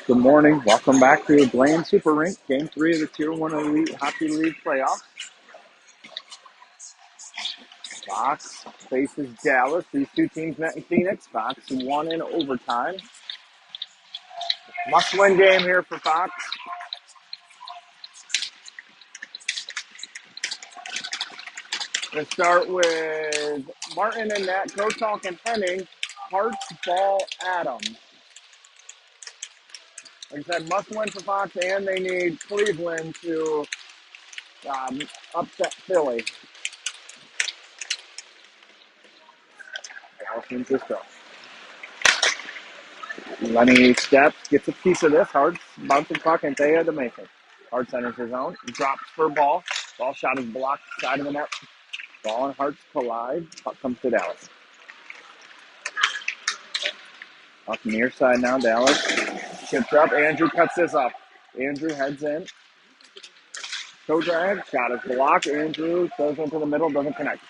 Good morning. Welcome back to Blaine Super Rink, Game 3 of the Tier 1 Elite Hockey League playoffs. Fox faces Dallas. These two teams met in Phoenix. Fox won in overtime. Must-win game here for Fox. We'll start with Martin and Nat, Kotalk and Henning, Hart's, Ball, Adams. Like I said, must-win for Fox, and they need Cleveland to upset Philly. Dallas wins this go. Lenny steps, gets a piece of this. Hart's bouncing puck, and Thea to make it. Hart centers his own, drops for Ball. Ball shot is blocked side of the net. Ball and Hart's collide. Puck comes to Dallas. Off the near side now, Dallas. Chips up. Andrew cuts this off. Andrew heads in. Toe drag. Shot is blocked. Andrew goes into the middle. Doesn't connect.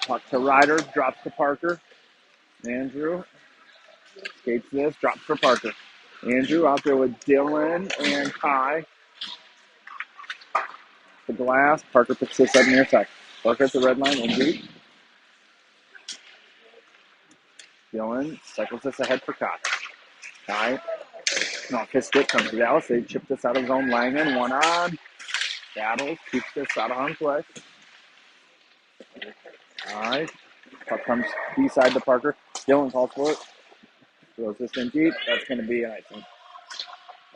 Puck to Ryder. Drops to Parker. Andrew skates this. Drops for Parker. Andrew out there with Dylan and Kai. The glass. Parker picks this up near side. Parker at the red line. In deep. Dylan cycles this ahead for Kai. Kai. No, his stick comes to Dallas. They chip this out of his own. Langen. One on. Battles. Keeps this out of harm's way. All right. Puck comes B-side to Parker. Dylan calls for it. Throws this in deep. That's going to be an icing.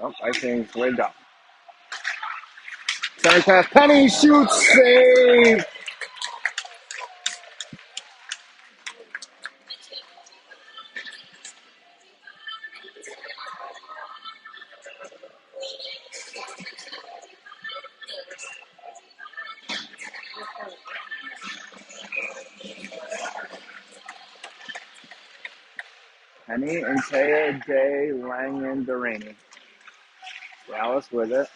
Oh, icing's waved up. Center pass. Penny shoots. Save. Penny and Taya, Day, Langen, Delaney. Dallas with it.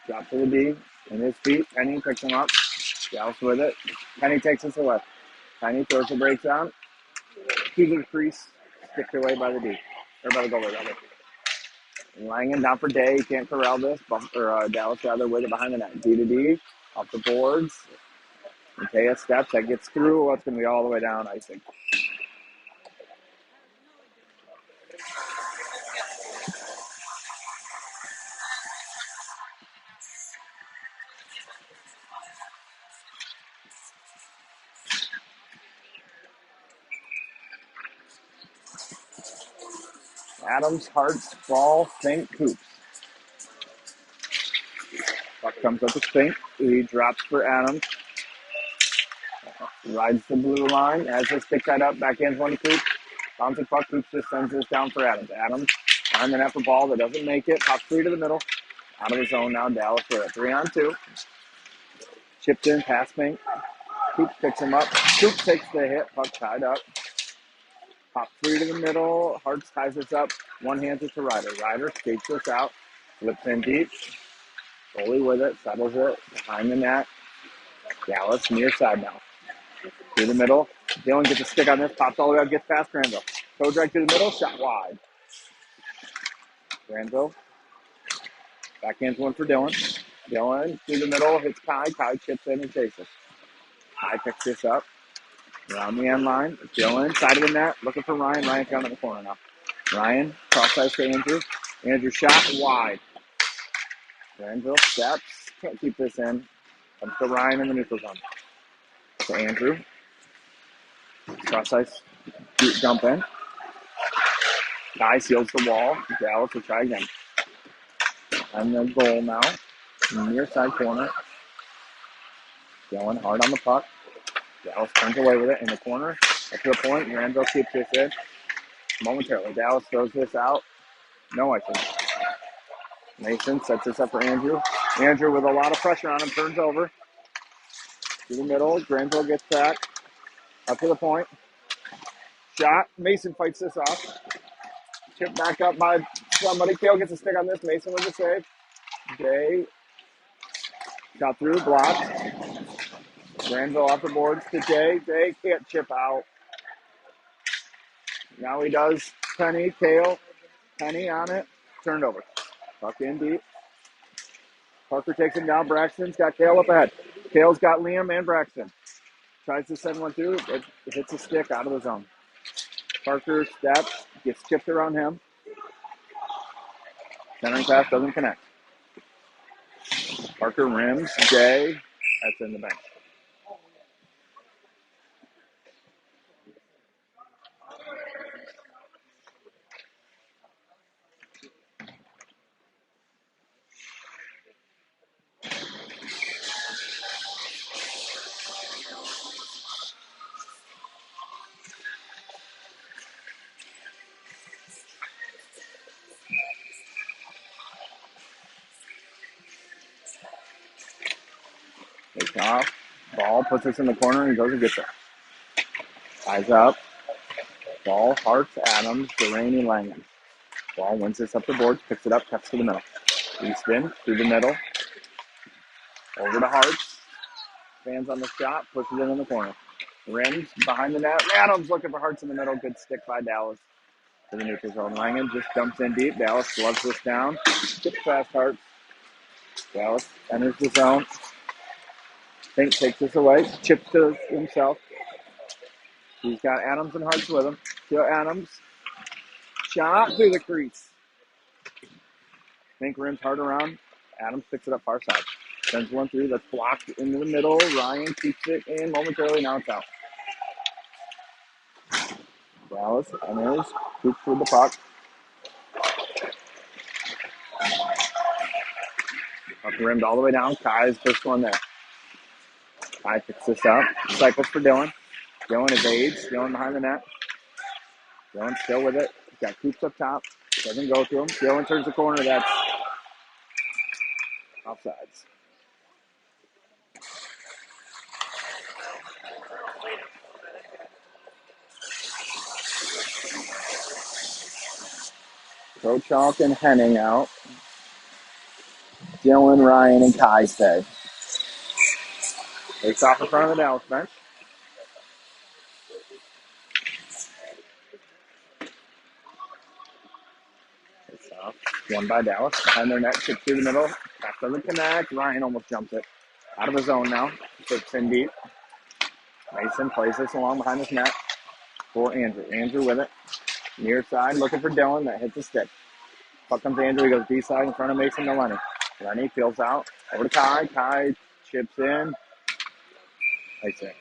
Drop to the D. In his feet. Penny picks him up. Dallas with it. Penny takes us away. Penny throws the brakes down. Keegan crease. Sticked away by the D. Or by the goalie, rather. Langen down for Day. He can't corral this. Dallas rather with it behind the net. D to D. Off the boards. Taya steps. That gets through. That's going to be all the way down, I think. Adams, Hart's, Ball, Fink, Coops. Puck comes up with Fink. He drops for Adams. Rides the blue line. Has his stick tied up. Backhands one to Coops. Bouncing puck, Hoops just sends this down for Adams. Adams on the net for ball that doesn't make it. Pops free to the middle. Out of the zone now, Dallas with it. 3-on-2. Chipped in, pass bank. Hoops picks him up. Hoops takes the hit. Puck tied up. Pop free to the middle. Hartz ties this up. One hands it to Ryder. Ryder skates this out. Flips in deep. Goalie with it. Settles it. Behind the net. Dallas near side now. Through the middle. Dylan gets a stick on this. Pops all the way out. Gets past Granville. Toe drag through the middle. Shot wide. Granville. Backhands one for Dylan. Dylan through the middle. Hits Kai. Kai chips in and chases. Kai picks this up. Around the end line. Dylan, side of the net. Looking for Ryan. Ryan's down in the corner now. Ryan, cross ice to Andrew. Andrew shot wide. Granville steps. Can't keep this in. Comes to Ryan in the neutral zone. To Andrew. Cross ice. Jump in. Guy seals the wall. Dallas will try again. And the goal now. Near side corner. Going hard on the puck. Dallas turns away with it in the corner. Up to the point. Granville keeps this in. Momentarily. Dallas throws this out. No icing. Mason sets this up for Andrew. Andrew with a lot of pressure on him. Turns over. To the middle. Granville gets back. Up to the point. Shot. Mason fights this off. Chip back up by somebody. Kale gets a stick on this. Mason with a save. Jay got through. Blocked. Granville off the boards to Jay. Jay can't chip out. Now he does. Penny. Kale. Penny on it. Turned over. Puck in deep. Parker takes him down. Braxton's got Kale up ahead. Kale's got Liam and Braxton. Tries to send one through. It hits a stick out of the zone. Parker steps. Gets chipped around him. Centering pass doesn't connect. Parker rims. Jay. That's in the bench. Takes off. Ball puts us in the corner and goes and gets it. Eyes up. Ball, Hartz, Adams, Delaney, Langan. Ball wins this up the boards, picks it up, cuts to the middle. Easton through the middle. Over to Hartz. Fans on the shot, pushes it in the corner. Rims behind the net. Adams looking for Hartz in the middle. Good stick by Dallas to the neutral zone. Langan just jumps in deep. Dallas gloves this down. Chips past Hartz. Dallas enters the zone. Fink takes this away. Chips to himself. He's got Adams and Hartz with him. To Adams. Shot through the crease. Fink rims hard around. Adams picks it up far side. Sends one through. That's blocked into the middle. Ryan keeps it in momentarily. Now it's out. Dallas enters. Hoops with the puck. Puck rimmed all the way down. Kai's first one there. Kai picks this up. Cycles for Dylan. Dylan evades. Dylan behind the net. Dylan still with it. He's got Coops up top. Doesn't go to him. Dylan turns the corner. That's offsides. Chalk and Henning out. Dylan, Ryan, and Kai stay. Takes off in front of the Dallas bench. Takes off. One by Dallas. Behind their net. Chips through the middle. Pass doesn't connect. Ryan almost jumps it. Out of the zone now. Slips in deep. Mason plays this along behind his net for Andrew. Andrew with it. Near side. Looking for Dylan. That hits a stick. Puck comes Andrew. He goes D-side in front of Mason to Lenny. Lenny peels out. Over to Kai. Kai chips in. Nice it.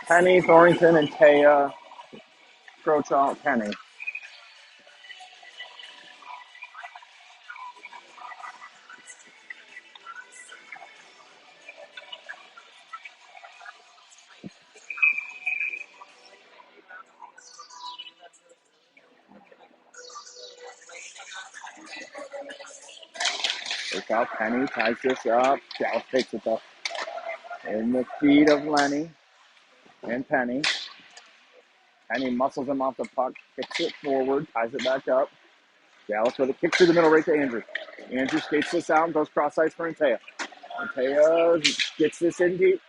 Penny, Thornton, and Taya. Crochalk, Penny. Takes out Penny, ties this up. Dallas takes it though. In the feet of Lenny and Penny. Penny muscles him off the puck, kicks it forward, ties it back up. Dallas with a kick through the middle right to Andrew. Andrew skates this out and goes cross ice for Antea. Antea gets this in deep.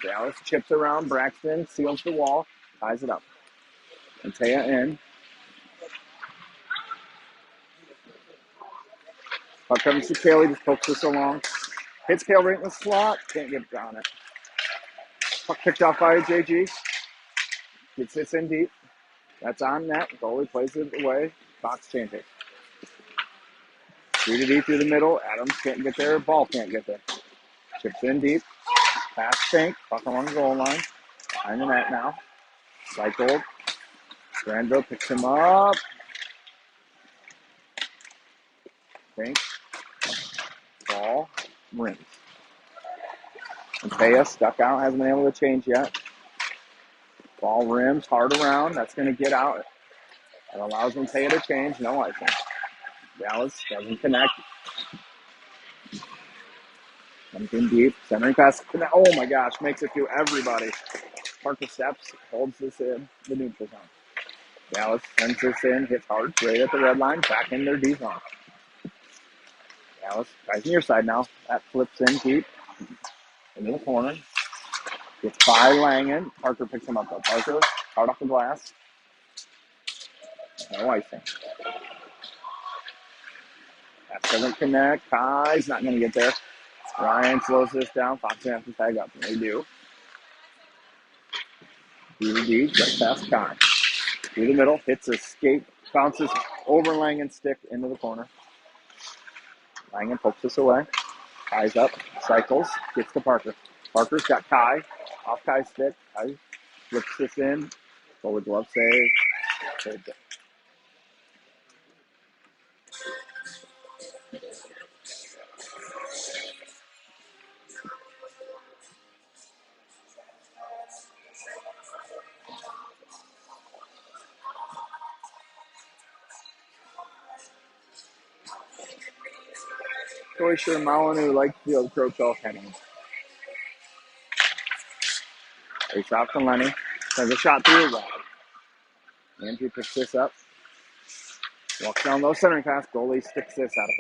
Dallas chips around. Braxton seals the wall, ties it up. Antea in. Puck comes to Kaylee, just pokes this along. Hits Kale right in the slot, can't get on it. Puck picked off by JG. Gets this in deep. That's on net. Goalie plays it away. Box changes. 3 to D through the middle. Adams can't get there. Ball can't get there. Chips in deep. Pass Fink. Puck along the goal line. Behind the net now. Cycled. Granville picks him up. Fink. Ball. Rims. Antea stuck out. Hasn't been able to change yet. Ball rims. Hard around. That's going to get out. It allows Antea to change. No icing. Dallas doesn't connect. Comes in deep. Centering pass. Oh my gosh. Makes it to everybody. Parker steps. Holds this in the neutral zone. Dallas sends this in. Hits hard. Right at the red line. Back in their D zone. Dallas guys near side now. That flips in deep. Into the corner. Gets by Langen. Parker picks him up though. Parker hard off the glass. No icing. That doesn't connect. Kai's not going to get there. Ryan slows this down. Fox going to have to tag up. And they do. D just past Kai. Through the middle. Hits a skate. Bounces over Langen's stick into the corner. Langen pokes this away. Kai's up. Cycles. Gets to Parker. Parker's got Kai. Off Kai's stick. Kai flips this in. Forward glove save. Saved it. Toysher, Malinu, Lakefield, Crowell, Henning. Face off to Lenny. Sends a shot through the wall. Andrew picks this up. Walks down low centering pass. Goalie sticks this out of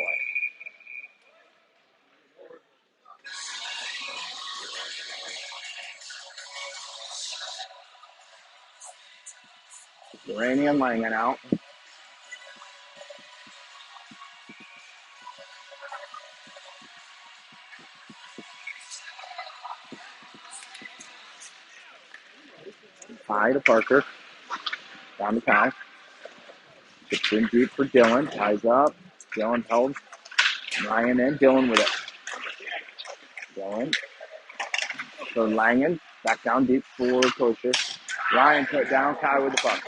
play. Duranian Langen out. High to Parker. Down to Kai. Chips in deep for Dylan. Ties up. Dylan held. Ryan in. Dylan with it. Dylan. For Langen. Back down deep for Kosher. Ryan put down. Kai with the puck.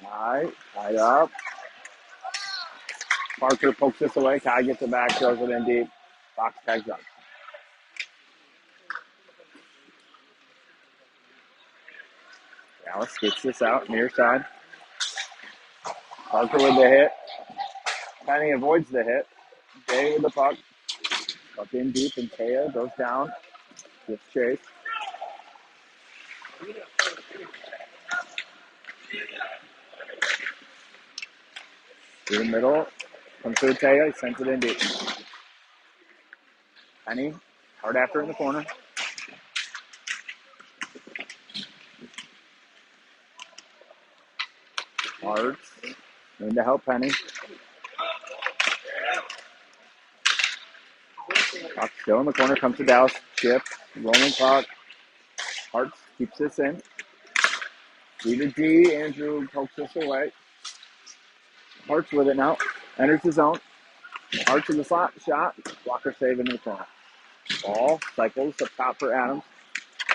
Kai. Tied up. Parker pokes this away. Kai gets it back. Throws it in deep. Fox tags up. Dallas gets this out. Near side. Parker with the hit. Penny avoids the hit. Jay with the puck. Up in deep, and Taya goes down. Gets chased. Through the middle. Comes to Taya. He sends it in deep. Penny. Hard after in the corner. Hard. Need to help Penny. Puck still in the corner. Comes to Dallas. Chip. Rolling puck. Hart keeps this in. D to D. Andrew pokes this away. Hart's with it now. Enters the zone. Hart's in the slot. Shot. Blocker save into the corner. Ball. Cycles up top for Adams.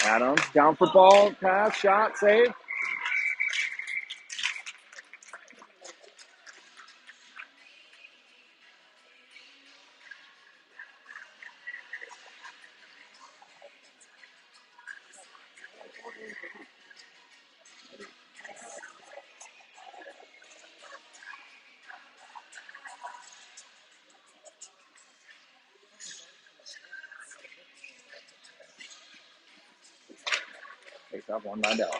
Adams down for ball. Pass. Shot. Save. up one by Dell.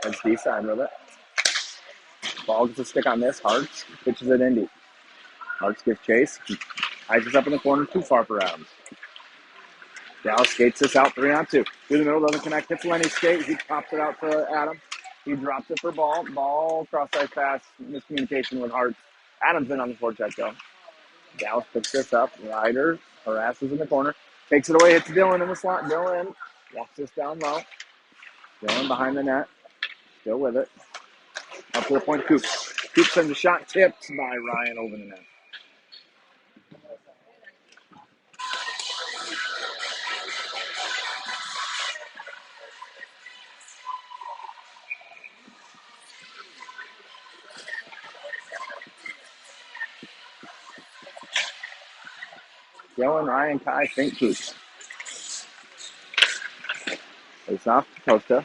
Heads D side with it. Ball gets a stick on this. Hartz pitches it in deep. Hartz gives chase. Eyes is up in the corner, too far for Adams. Dallas skates this out 3-on-2. Through the middle, doesn't connect. Hits Lenny's skate. He pops it out to Adams. He drops it for ball. Ball cross-side pass. Miscommunication with Hartz. Adams in on the forecheck, though. Dallas picks this up. Ryder harasses in the corner. Takes it away. Hits Dylan in the slot. Dylan walks this down low. Dylan behind the net. Still with it. Up to the point, Coops. Coops sends a shot. Tipped by Ryan over the net. Dylan, Ryan, Kai, Fink, Coops. Face off to Costa.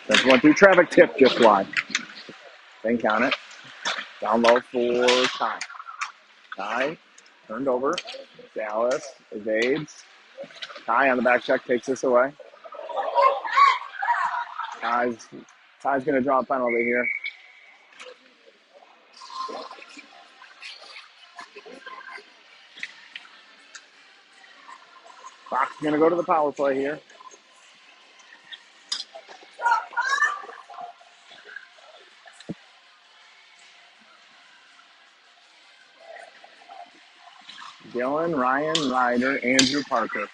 Sends one through traffic. Tip just wide. Fink on it. Down low for Kai. Kai turned over. Dallas evades. Kai on the back check takes this away. Kai's going to draw a penalty here. Fox is going to go to the power play here. Dylan, Ryan, Ryder, Andrew, Parker.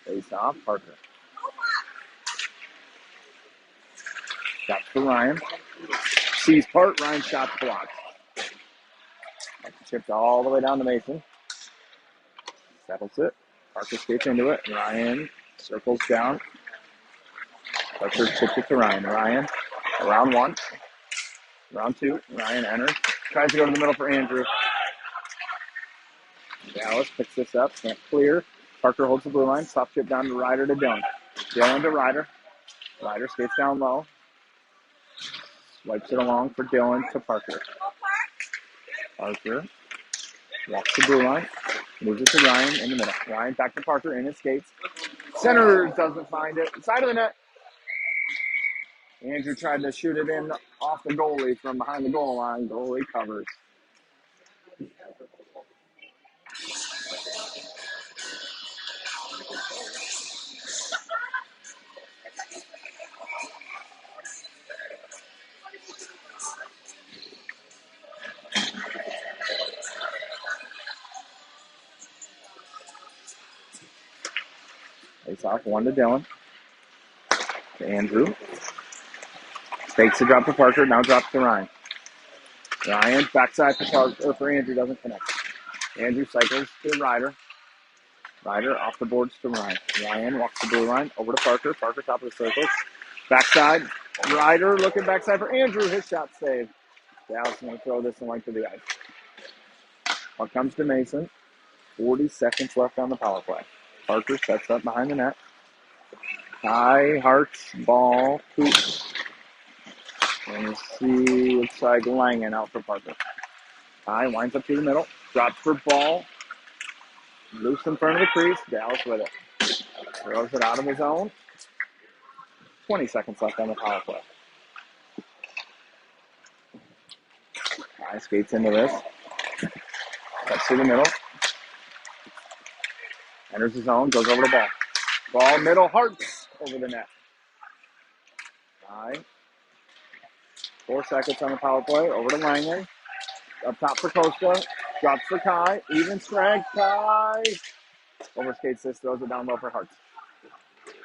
Face off, Parker. Shot for Ryan. Sees part, Ryan shot blocked. Chipped all the way down to Mason. Settles it. Parker skates into it. Ryan circles down. Parker chips it to Ryan. Ryan, round one. Round two. Ryan enters. Tries to go to the middle for Andrew. Dallas picks this up. Can't clear. Parker holds the blue line. Soft chip down to Ryder to Dylan. Dylan to Ryder. Ryder skates down low. Swipes it along for Dylan to Parker. Parker walks the blue line. Moves it to Ryan in the middle. Ryan back to Parker in his skates. Center doesn't find it. Side of the net. Andrew tried to shoot it in off the goalie from behind the goal line. Goalie covers. Face off one to Dylan. To Andrew. Fakes the drop to Parker. Now drops to Ryan. Ryan backside to Parker for Andrew. Doesn't connect. Andrew cycles to Ryder. Ryder off the boards to Ryan. Ryan walks the blue line over to Parker. Parker top of the circle. Backside. Ryder looking backside for Andrew. His shot saved. Dallas is going to throw this in length of the ice. Puck comes to Mason. 40 seconds left on the power play. Parker sets up behind the net. Kai, Hart's ball, Coops. And you see, looks like Langen out for Parker. Kai winds up through the middle. Drops for ball. Loose in front of the crease. Dallas with it. Throws it out of his own. 20 seconds left on the power play. Kai skates into this. Cuts through the middle. Enters his zone. Goes over the ball. Ball middle. Hartz over the net. Kai. 4 seconds on the power play. Over to Langley. Up top for Costa. Drops for Kai. Even strength. Kai. Overskates this. Throws it down low for Hartz.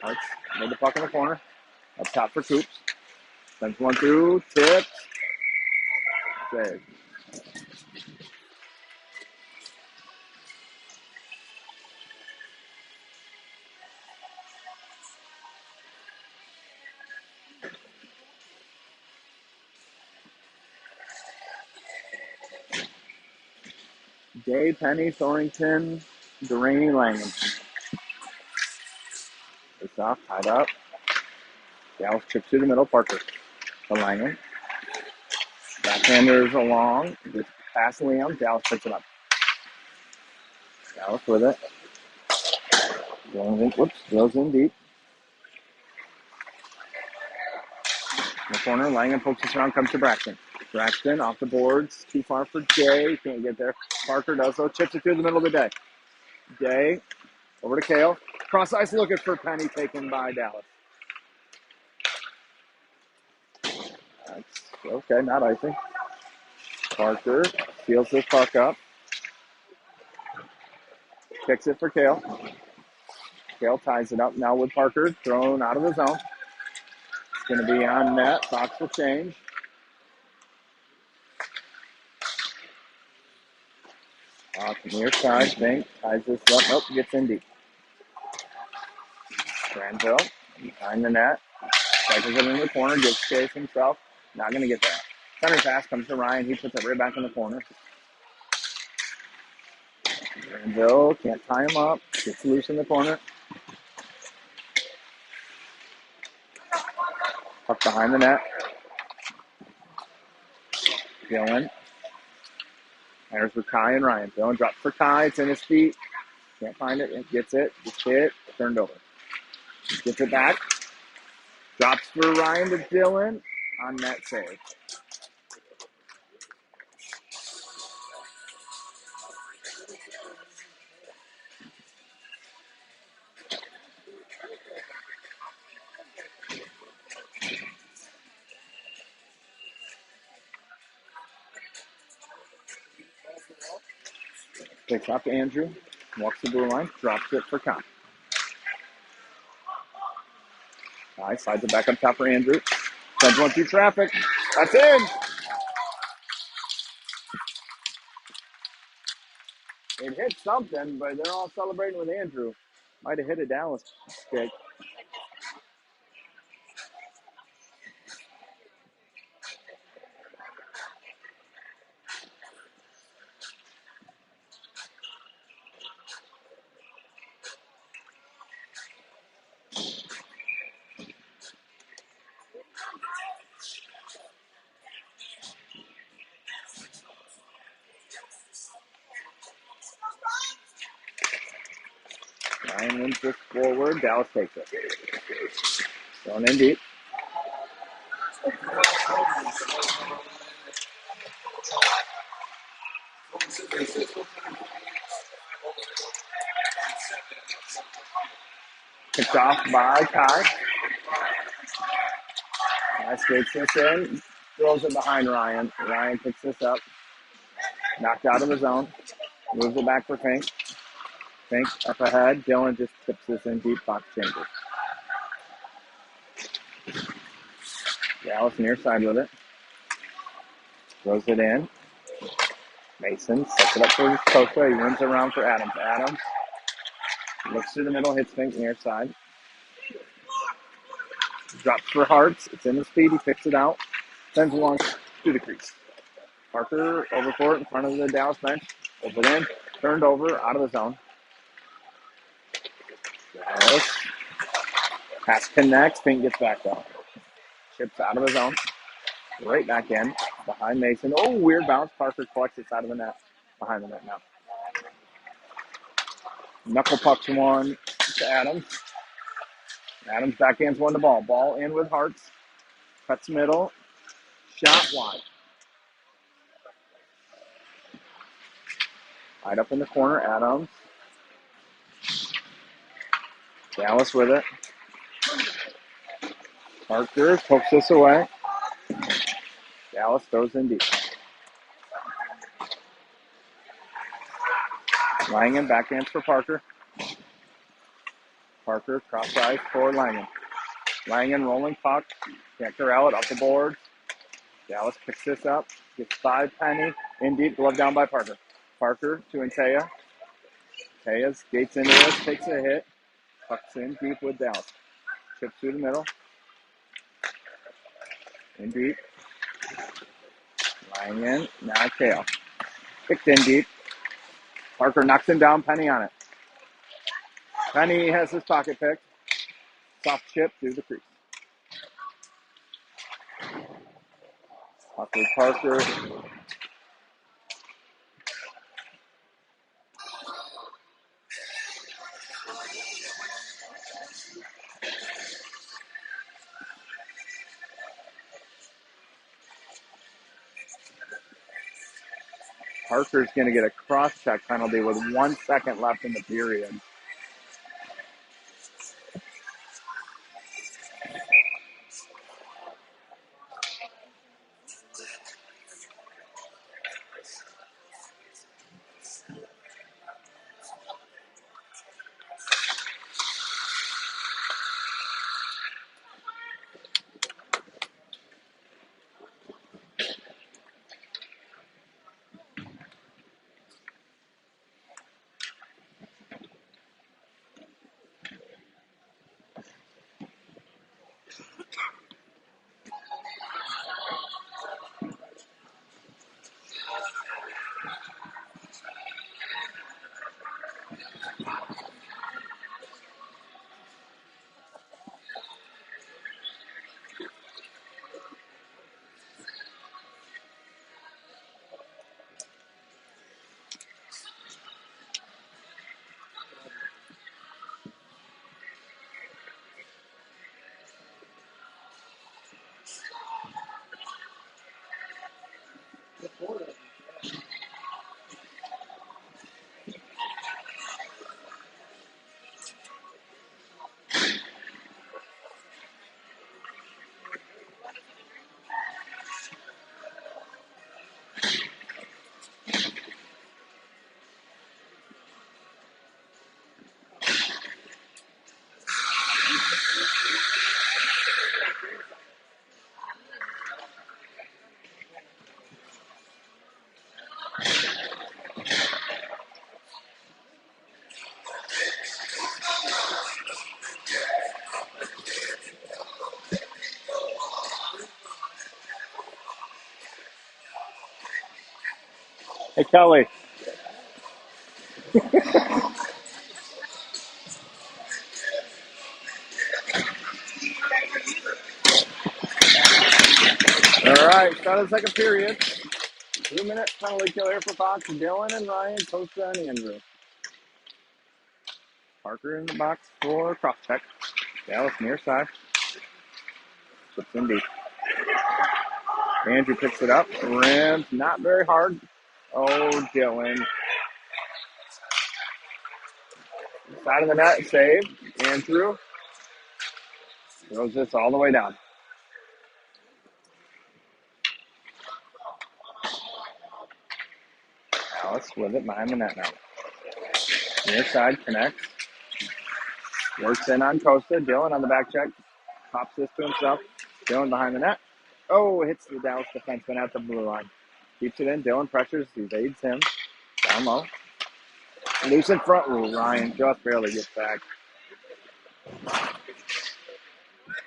Hartz made the puck in the corner. Up top for Coops. Sends one through. Tips. Save. Day, Penny, Thornton, Delaney, Langham. Face off, tied up. Dallas chips through the middle. Parker to Langen. Backhanders along. Just past Liam. Dallas picks it up. Dallas with it. Goes in deep. In the corner, Langen pokes this around, comes to Braxton. Braxton off the boards, too far for Day. Can't get there. Parker does so. Chips it through the middle of the Day. Day over to Kale. Cross ice looking for Penny, taken by Dallas. That's okay, not icing. Parker steals this puck up. Kicks it for Kale. Kale ties it up now with Parker, thrown out of the zone. It's going to be on net. Fox will change. Off the near side, Fink ties this up. Nope, gets in deep. Granville behind the net. Cycles it in the corner, gives space himself. Not going to get there. Center pass comes to Ryan. He puts it right back in the corner. Granville can't tie him up. Gets loose in the corner. Puck behind the net. Dylan. Enters with Kai and Ryan. Dylan drops for Kai. It's in his feet. Can't find it. It gets it. Just hit. Turned over. Gets it back. Drops for Ryan to Dylan. On net save. Picks up Andrew. Walks the blue line. Drops it for Kai. Kai slides it back up top for Andrew. Sends one through traffic. That's in. It hit something, but they're all celebrating with Andrew. Might have hit a Dallas stick. Ryan wins this forward. Dallas takes it. Going in deep. Picked off by Kai. Kai skates this in. Throws it behind Ryan. Ryan picks this up. Knocked out of the zone. Moves it back for Fink. Fink up ahead. Dylan just tips this in deep. Fox changes. Dallas near side with it. Throws it in. Mason sets it up for Costa. He runs around for Adams. Adams looks through the middle, hits Fink near side. Drops for Hartz. It's in his feet. He picks it out. Sends along to the crease. Parker over for it in front of the Dallas bench. Over in. Turned over. Out of the zone. Dallas. Pass connects. Fink gets back though. Chips out of the zone. Right back in. Behind Mason. Oh, weird bounce. Parker collects it out of the net. Behind the net now. Knuckle pucks one to Adams. Adams backhands one to ball. Ball in with Hartz. Cuts middle. Shot wide. Right up in the corner. Adams. Dallas with it. Parker pokes this away. Dallas throws in deep. Langen backhands for Parker. Parker cross ice for Langen. Langen rolling puck. Can't corral it. Up the board. Dallas picks this up. Gets 5 Penny. In deep. Glove down by Parker. Parker to Antea. Antea skates into this. Takes a hit. Pucks in deep with Dallas. Chips through the middle. In deep. Langen. Now Kale. Kicked in deep. Parker knocks him down. Penny on it. Penny has his pocket pick. Soft chip through the crease. Off to Parker. Parker's going to get a cross-check penalty with 1 second left in the period. Hey, Kelly. All right, start of the second period. 2-minute penalty kill here for Fox. Dylan and Ryan, Costa and Andrew. Parker in the box for cross check. Dallas near side. Puts in deep. Andrew picks it up. Rims not very hard. Oh, Dylan. Side of the net, save. Andrew throws this all the way down. Dallas with it behind the net now. Near side connects. Works in on Costa. Dylan on the back check. Pops this to himself. Dylan behind the net. Oh, hits the Dallas defenseman at the blue line. Keeps it in. Dylan pressures. Evades him. Down low. Loose in front. Ooh, Ryan just barely gets back.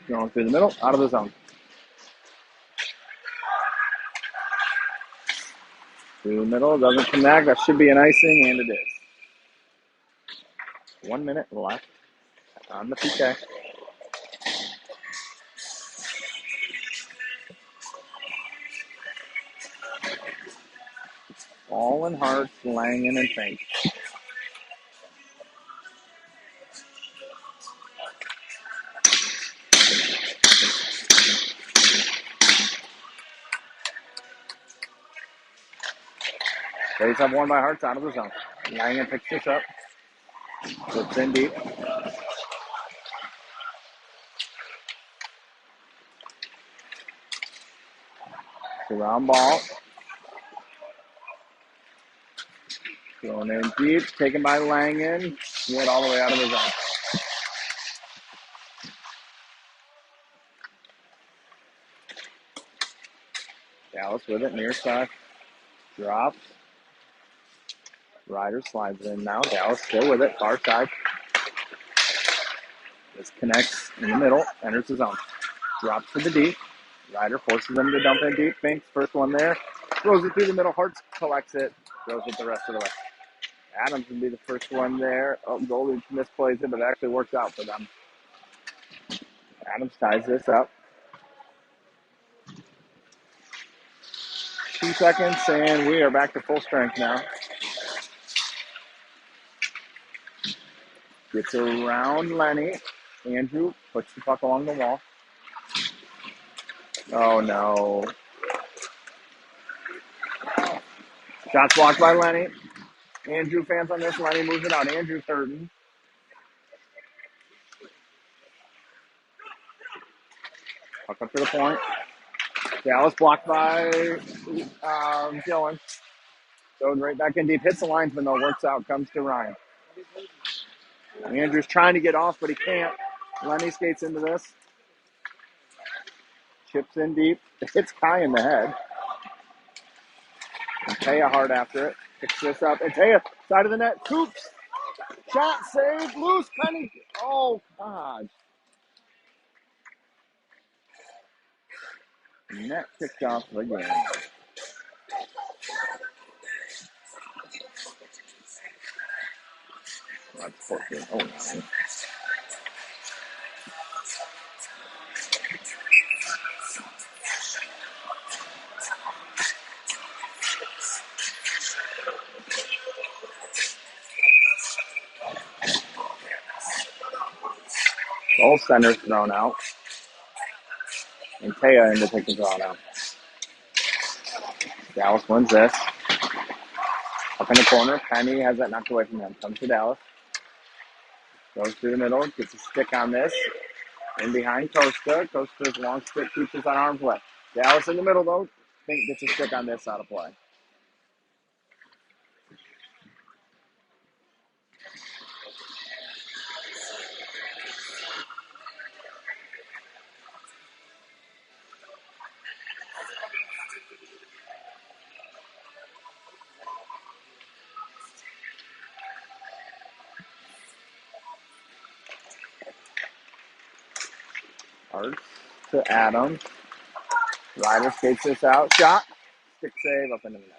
Going through the middle. Out of the zone. Through the middle. Doesn't connect. That should be an icing, and it is. 1 minute left on the PK. All in Hearts, Langen, and Fink. Face up one by Hearts out of the zone. Langen picks this up. Puts in deep. Around ball. Going in deep. Taken by Langen. Went all the way out of the zone. Dallas with it. Near side. Drops. Ryder slides in now. Dallas still with it. Far side. This connects in the middle. Enters the zone. Drops to the deep. Ryder forces them to dump in deep. Finks first one there. Throws it through the middle. Hartz collects it. Throws it the rest of the way. Adams would be the first one there. Oh, Goldie misplays it, but it actually works out for them. Adams ties this up. seconds, and we are back to full strength now. Gets around Lenny. Andrew puts the puck along the wall. Oh, no. Shots blocked by Lenny. Andrew fans on this. Lenny moves it out. Andrew's hurting. Puck up to the point. Dallas blocked by Dylan. Goes right back in deep. Hits the linesman, though. Works out. Comes to Ryan. Andrew's trying to get off, but he can't. Lenny skates into this. Chips in deep. Hits Kai in the head. And Taya hard after it. Picks this up. And Taya, side of the net. Coops. Shot saved. Loose. Penny. Oh, God. Net kicked off again. That's 14. Oh, 9. Goal center's thrown out. And Taya into taking draw now. Dallas wins this. Up in the corner. Penny has that knocked away from him. Comes to Dallas. Goes through the middle. Gets a stick on this. In behind Costa. Costa's long stick keeps us on arm's length. Dallas in the middle, though. Think gets a stick on this out of play. Hard to Adams. Ryder skates this out. Shot. Stick save up into the net.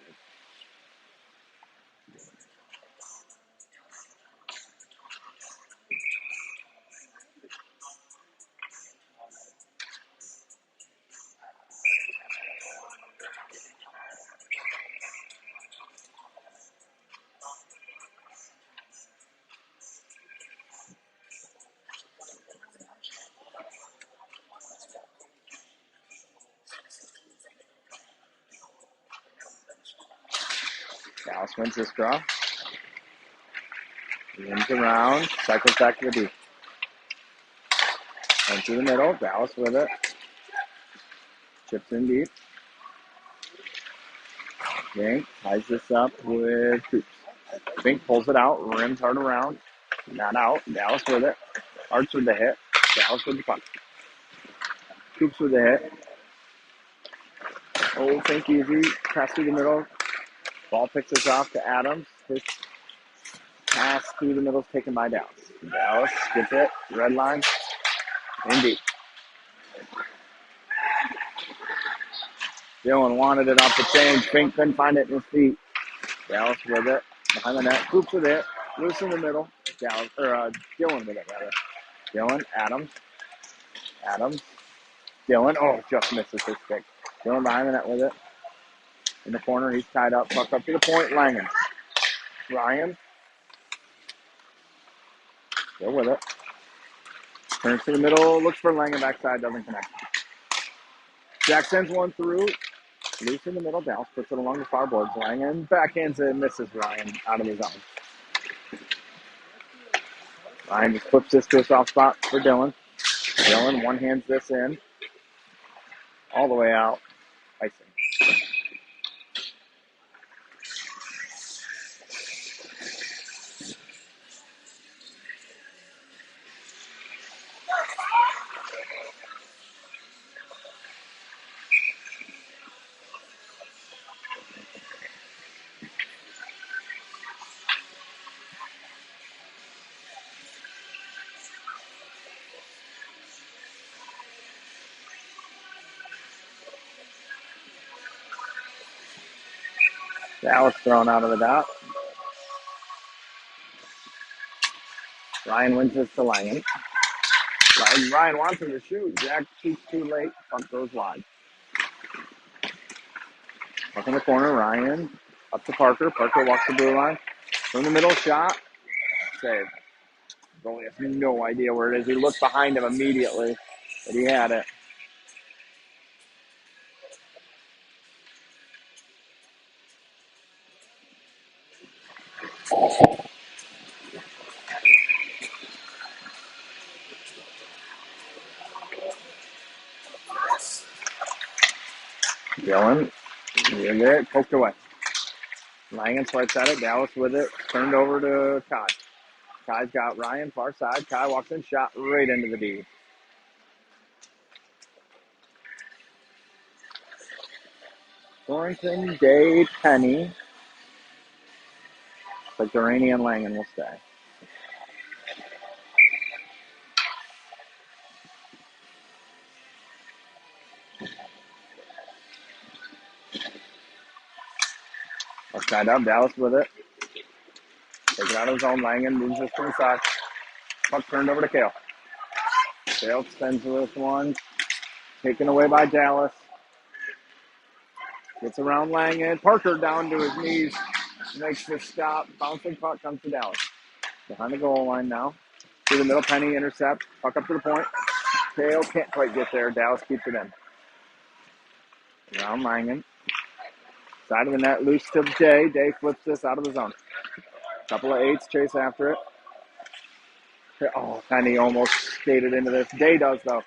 Dallas wins this draw. Wins around. Cycles back to the D. And through the middle. Dallas with it. Chips in deep. Fink ties this up with Coops. Fink pulls it out. Rims hard around. Not out. Dallas with it. Arts with the hit. Dallas with the puck. Coops with the hit. Oh, Fink easy. Pass through the middle. Ball picks us off to Adams. His pass through the middle is taken by Dallas. Dallas gets it. Red line. In deep. Dylan wanted it off the change. Fink couldn't find it in his feet. Dallas with it. Behind the net. Coops with it. Loose in the middle. Dallas, Dylan with it, rather. Dylan, Adams. Adams. Dylan. Oh, just misses his stick. Dylan behind the net with it. In the corner, he's tied up. Puck up to the point. Langen. Ryan. Still with it. Turns to the middle. Looks for Langen backside. Doesn't connect. Jack sends one through. Loose in the middle. Dallas puts it along the far boards. Langen backhands it and misses Ryan out of his own. Ryan just flips this to a soft spot for Dylan. Dylan one-hands this in. All the way out. Icing. Dallas thrown out of the dot. Ryan wins this to Langen. Ryan wants him to shoot. Jack shoots too late. Puck goes wide. Up in the corner, Ryan. Up to Parker. Parker walks the blue line. From the middle, shot. Save. Goalie has no idea where it is. He looked behind him immediately, but he had it. Dylan, you get it, poked away. Langen swipes at it. Dallas with it. Turned over to Kai. Kai's got Ryan far side. Kai walks in, shot right into the D. Thornton, Day, Penny. But Duraney and Langen will stay. Left side up. Dallas with it. Take it out of his own. Langen moves this to the side. Puck turned over to Kale. Kale spends with one. Taken away by Dallas. Gets around Langen. Parker down to his knees. Makes the stop. Bouncing puck comes to Dallas. Behind the goal line now. Through the middle. Penny intercept. Puck up to the point. Kale can't quite get there. Dallas keeps it in. Around Langen. Side of the net. Loose to Day. Day flips this out of the zone. Couple of eights chase after it. Oh, Penny almost skated into this. Day does, though.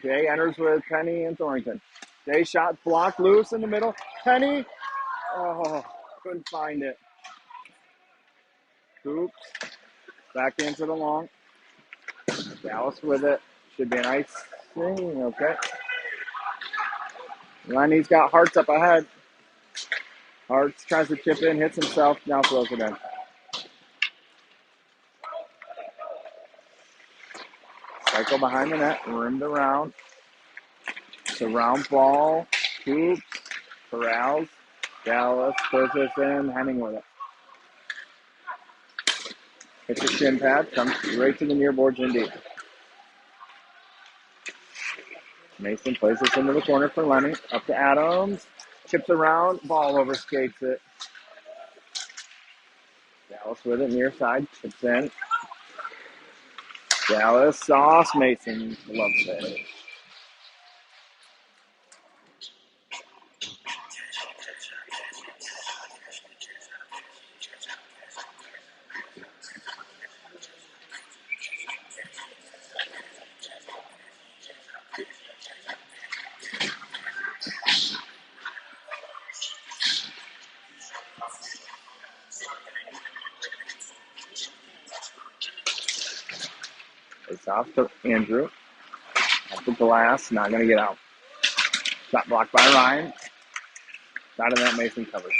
Day enters with Penny and Thornton. Day shot blocked loose in the middle. Penny. Oh, couldn't find it. Oops. Back into the long. Dallas with it. Should be a nice thing. Okay. Lenny's got Hearts up ahead. Hearts tries to chip in, hits himself, now throws it in. Cycle behind the net, rimmed around. It's a round ball. Oops. Corrals. Dallas throws this in, Henning with it. Hits a shin pad, comes right to the near boards in deep. Mason plays this into the corner for Lenny. Up to Adams. Chips around, ball over skates it. Dallas with it, near side, chips in. Dallas, Sauce, Mason, loves it. It's off to Andrew. Off the glass, not going to get out. Shot blocked by Ryan. Side of that, Mason covers.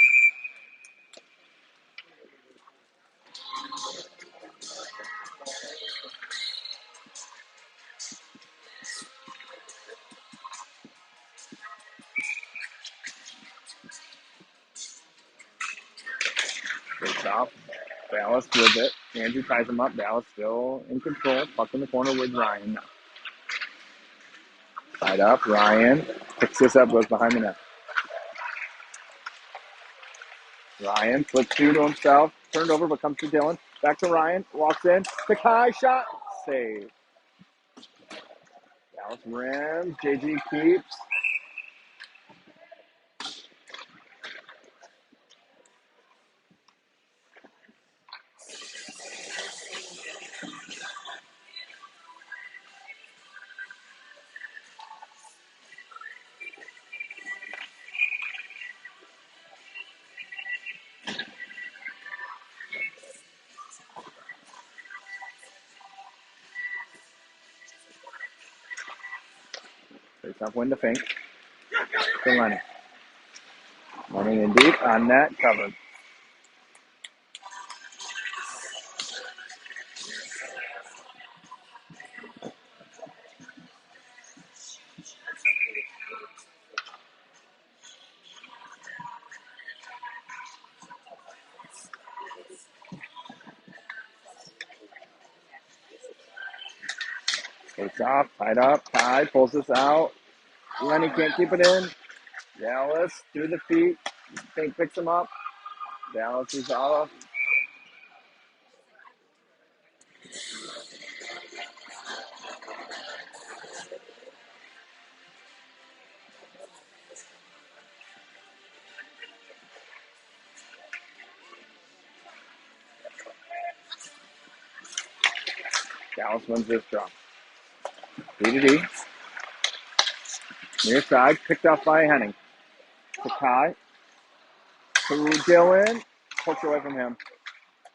It's off. Dallas with it. Andrew ties him up. Dallas still in control. Puck in the corner with Ryan now. Side up. Ryan picks this up, goes behind the net. Ryan flips through to himself. Turned over, but comes to Dylan. Back to Ryan. Walks in. To Kai. Shot. Save. Dallas rims. JG keeps. Takes off win to Fink. To Lenny. Lenny in deep. On net. Covered. Takes off. Tied up. Kai pulls this out. Lenny can't keep it in. Dallas through the feet. Fink picks him up. Dallas is off. Dallas wins this draw. D to D. Near side, picked off by Henning. To Kai. To Dylan. Pokes away from him.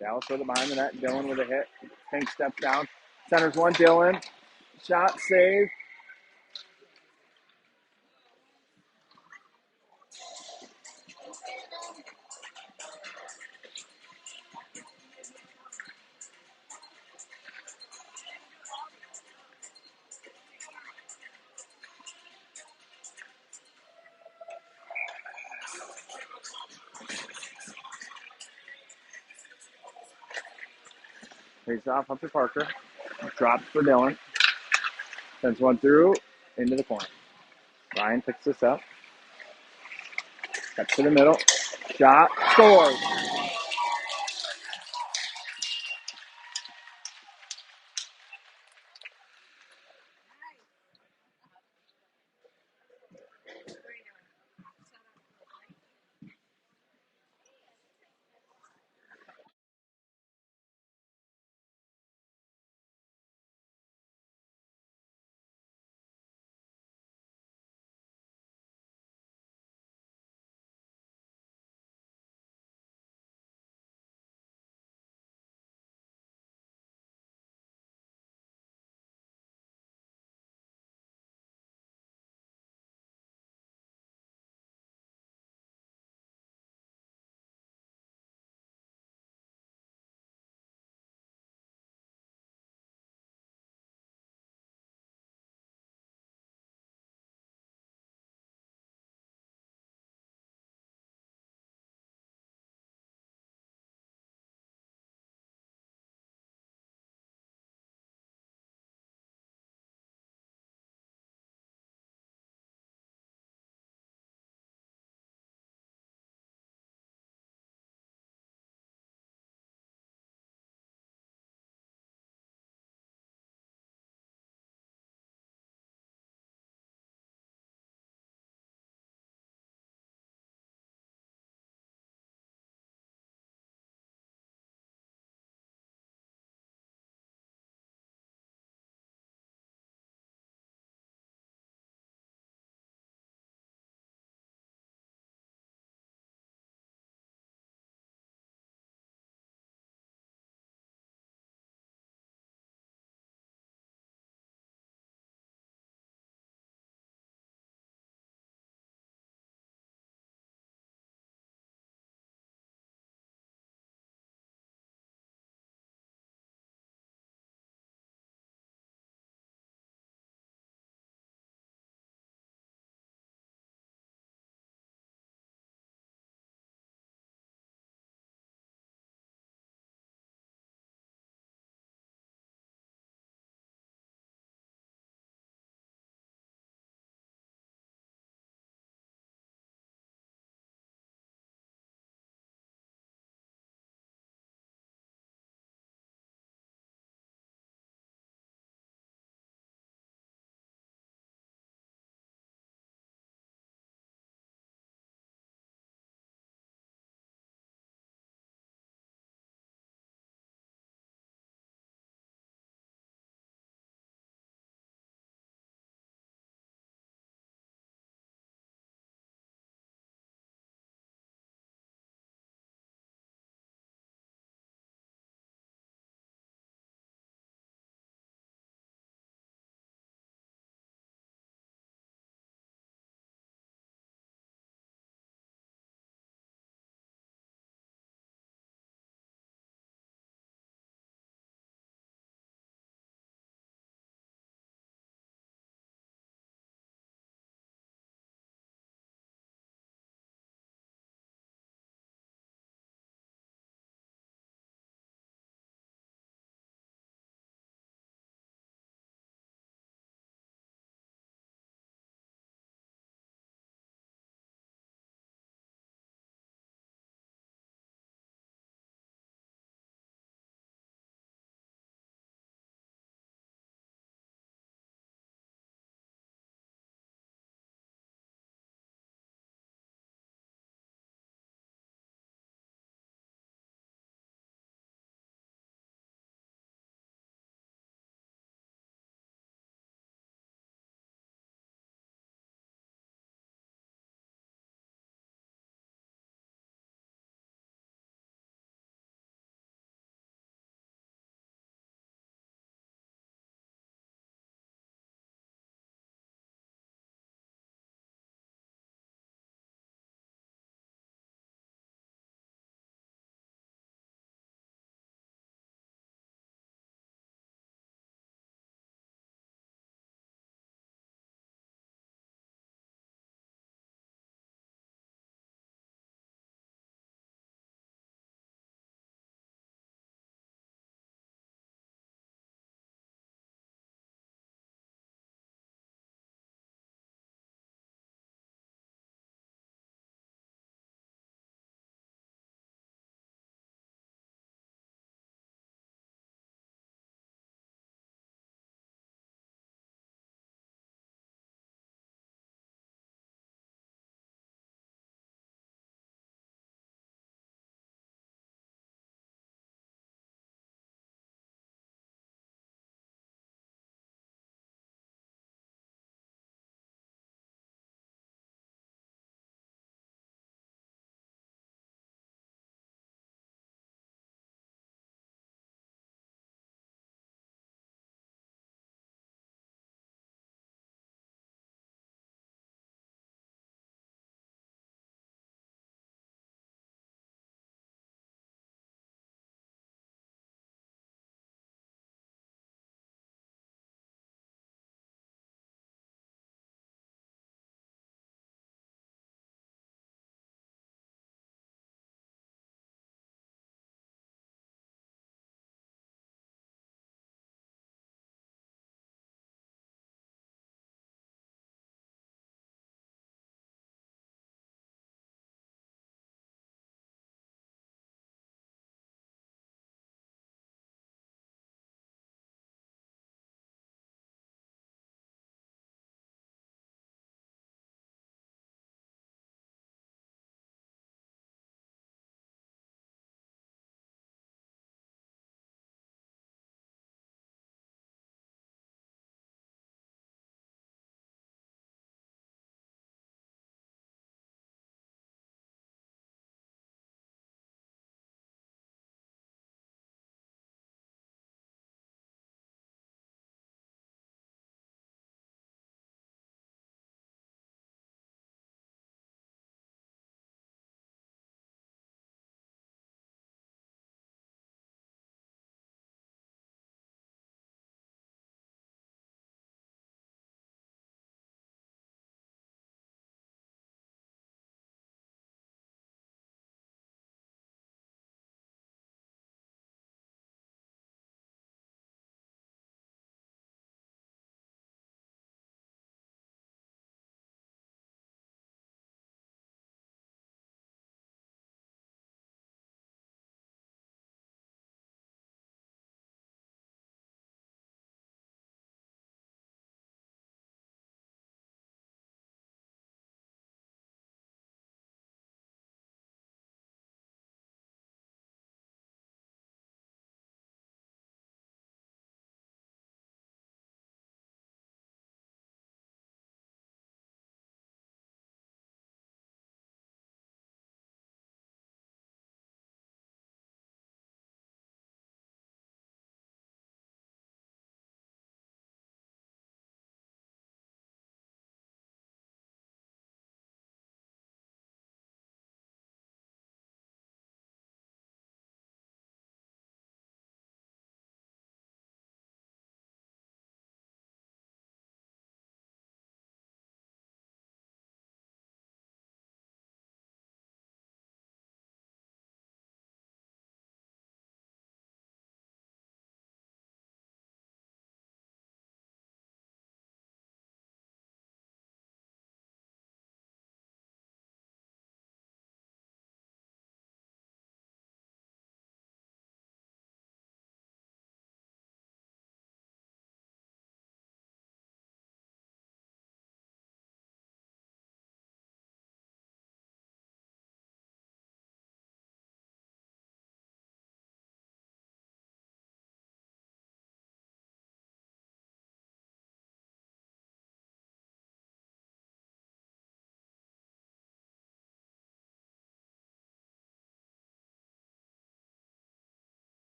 Dallas with it behind the net. Dylan with a hit. Fink steps down. Centers one. Dylan. Shot, save. Takes off up to Parker. Drops for Dylan. Sends one through into the corner. Ryan picks this up. Cuts to the middle. Shot. Scores.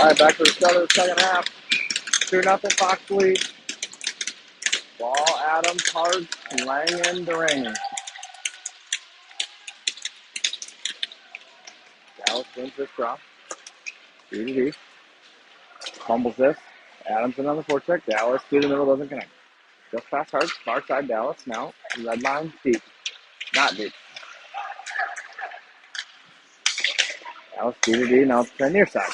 All right, back to the start of the second half. 2-0 Fox lead. Ball, Adams, Hart, Langen, Delaney. Dallas wins this draw. D. Fumbles this. Adams in on the forecheck. Dallas through the middle, doesn't connect. Just past Hart, far side Dallas now. Red line, deep. Not deep. Dallas D, now it's the near side.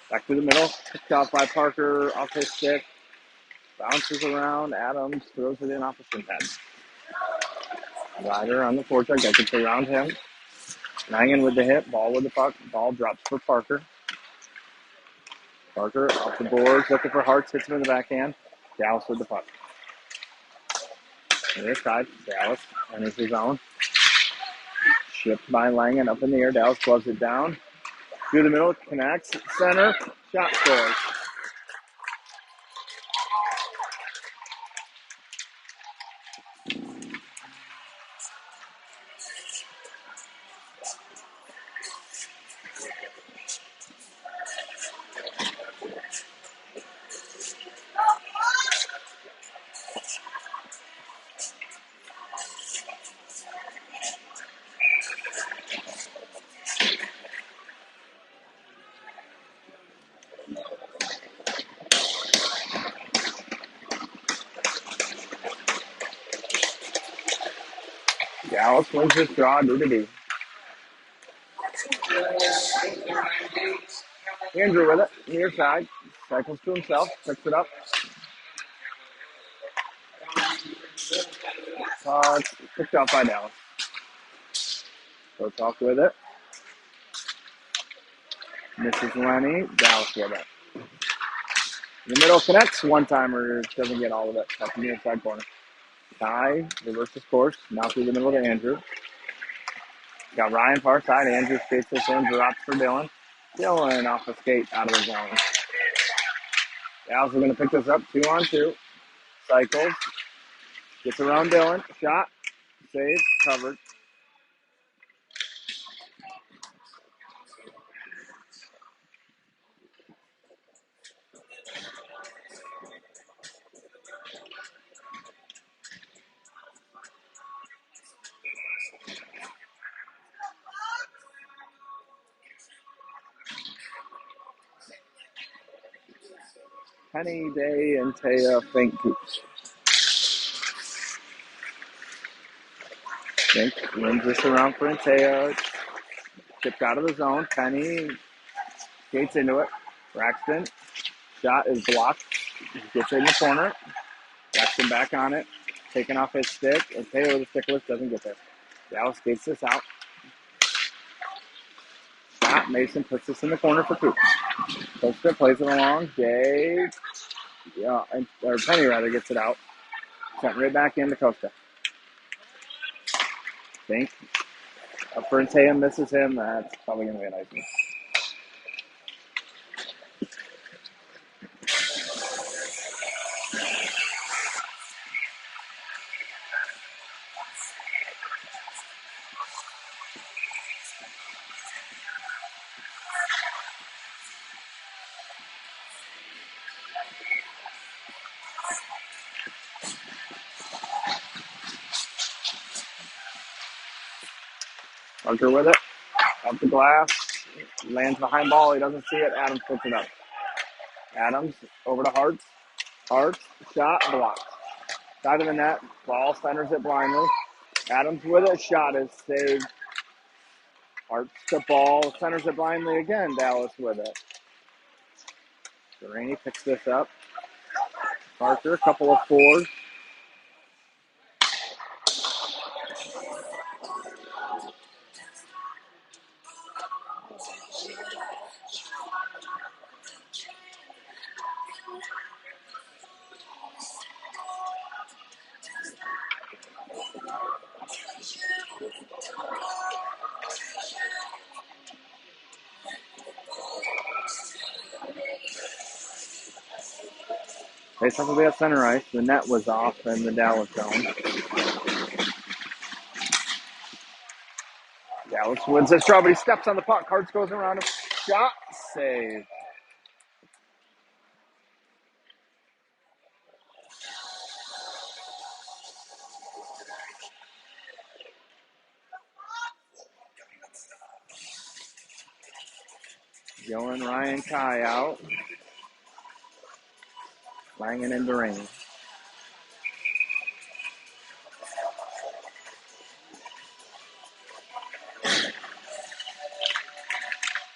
Back to the middle. Picked out by Parker off his stick. Bounces around. Adams throws it in off the shin pad. Ryder on the forecheck. That gets around him. Langen with the hit. Ball with the puck. Ball drops for Parker. Parker off the boards. Looking for Hartz. Hits him in the backhand. Dallas with the puck. Near side. Dallas enters his zone. Shipped by Langen up in the air. Dallas gloves it down. Through the middle. Connects. Center. Shot scores. Dallas wins this draw due to D. Andrew with it, near side, cycles to himself, picks it up. Picked up by Dallas. So talk with it. Misses Lenny, Dallas with it. In the middle connects, one-timer, doesn't get all of it. Up in the inside corner. Ty reverses course, now through the middle to Andrew. Got Ryan far side, Andrew skates this in, drops for Dylan. Dylan off the skate, out of the zone. Dallas is going to pick this up, 2-on-2. Cycles, gets around Dylan, shot, save, covered. Penny, Day, and Taya Fink Coops. Fink wins this around for Taya. Tipped out of the zone. Penny skates into it. Braxton. Shot is blocked. Gets it in the corner. Braxton back on it. Taking off his stick. And Taylor, the stickless, doesn't get there. Dallas skates this out. Shot. Mason puts this in the corner for Coops. Costa plays it along. Day. Or Penny, rather, gets it out. Sent right back into Costa. Fink. Up for Taya, misses him. That's probably going to be an icing. Parker with it. Up the glass. Lands behind ball. He doesn't see it. Adams puts it up. Adams over to Hartz. Hartz. Shot. Blocked. Side of the net. Ball centers it blindly. Adams with it. Shot is saved. Hartz to ball. Centers it blindly again. Dallas with it. Delaney picks this up. Parker. A couple of fours. They probably at center ice. The net was off in the Dallas zone. Dallas wins this draw, but he steps on the puck. Hartz goes around him. Shot. Save. Dylan, Ryan, Kai out. Langen and Delaney.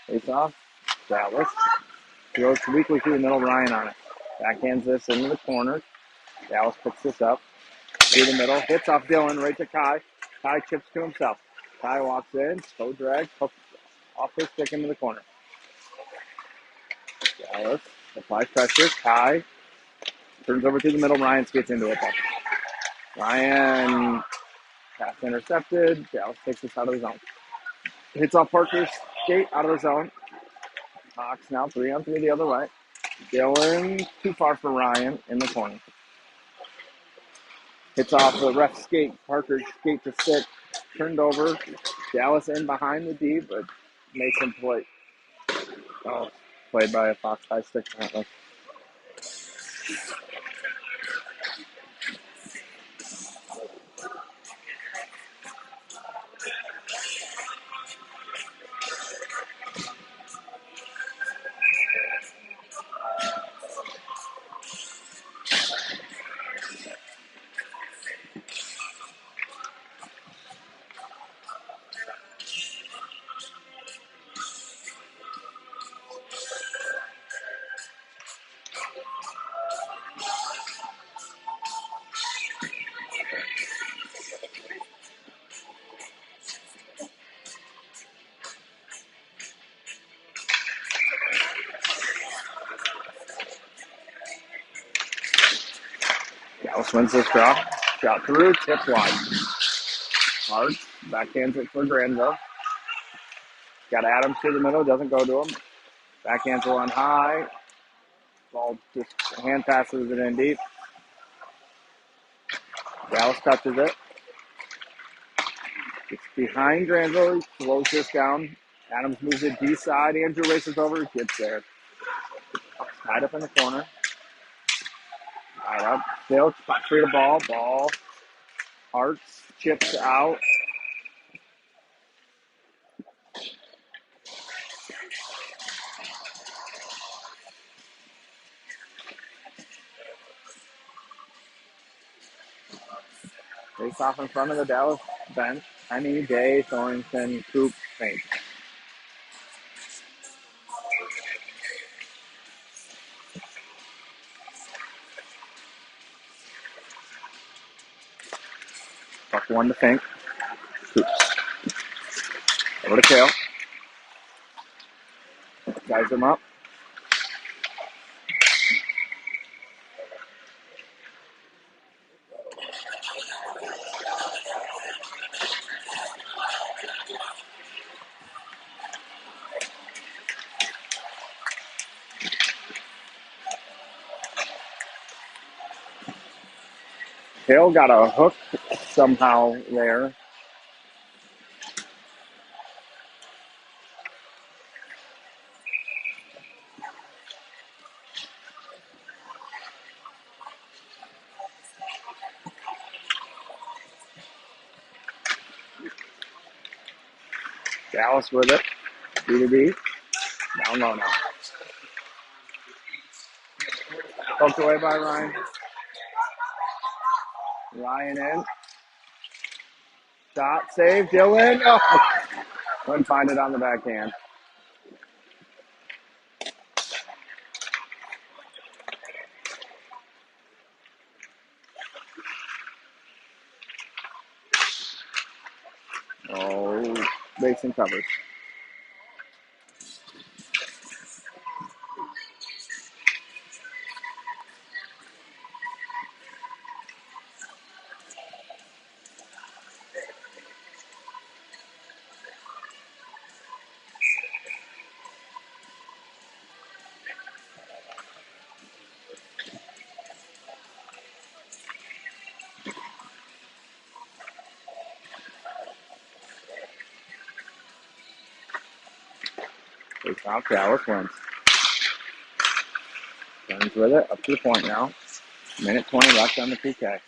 Face off. Dallas. Goes weakly through the middle. Ryan on it. Backhands this into the corner. Dallas picks this up. Through the middle. Hits off Dylan right to Kai. Kai chips to himself. Kai walks in. Toe drag. Off his stick into the corner. Dallas applies pressure. Kai turns over to the middle. Ryan skates into it. Ryan pass intercepted. Dallas takes this out of the zone. Hits off Parker's skate out of the zone. Hawks now 3-on-3 the other way. Dylan too far for Ryan in the corner. Hits off the ref skate. Parker's skate to stick. Turned over. Dallas in behind the D, but Mason play. Oh, played by a Fox high stick apparently. Dallas wins this draw. Shot through, tip wide. Hard. Backhands it for Granville. Got Adams through the middle, doesn't go to him. Backhands one high. Ball just hand passes it in deep. Dallas touches it. It's behind Granville. He slows this down. Adams moves it D side. Andrew races over. Gets there. Tied up in the corner. Tied up. Still free to ball. Ball. Hearts. Chips out. Face off in front of the Dallas bench. Penny, Day, Thornton, Coop, Saint. Buck one to Fink. Coop. Over to Kale. Guys him up. Kale got a hook somehow there. Dallas with it. B to B. Down low now. Poked away by Ryan. Ryan in. Shot, save, Dylan. Oh, couldn't find it on the backhand. Oh, Mason covers. Face off, Dallas wins. Turns with it, up to the point now. Minute 20 left on the PK.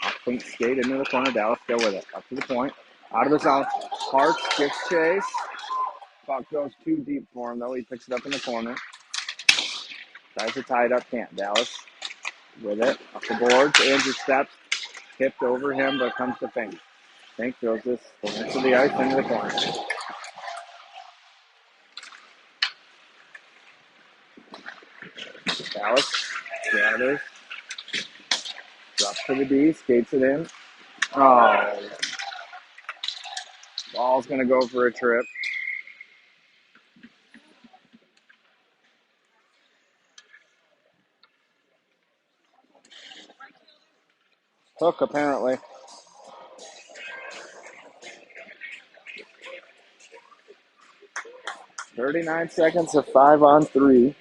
Off Fink skate into the corner, Dallas still with it. Up to the point. Out of the zone. Harts gets chase. Puck goes too deep for him, though. He picks it up in the corner. Tries to tie it up, can't. Dallas with it. Up the boards. Andrew steps. Tipped over him, but comes to Fink. Fink throws this into the ice, into the corner. Dallas gathers. Drops to the D. Skates it in. Oh. Ball's going to go for a trip. Hook, apparently. 39 seconds of 5-on-3.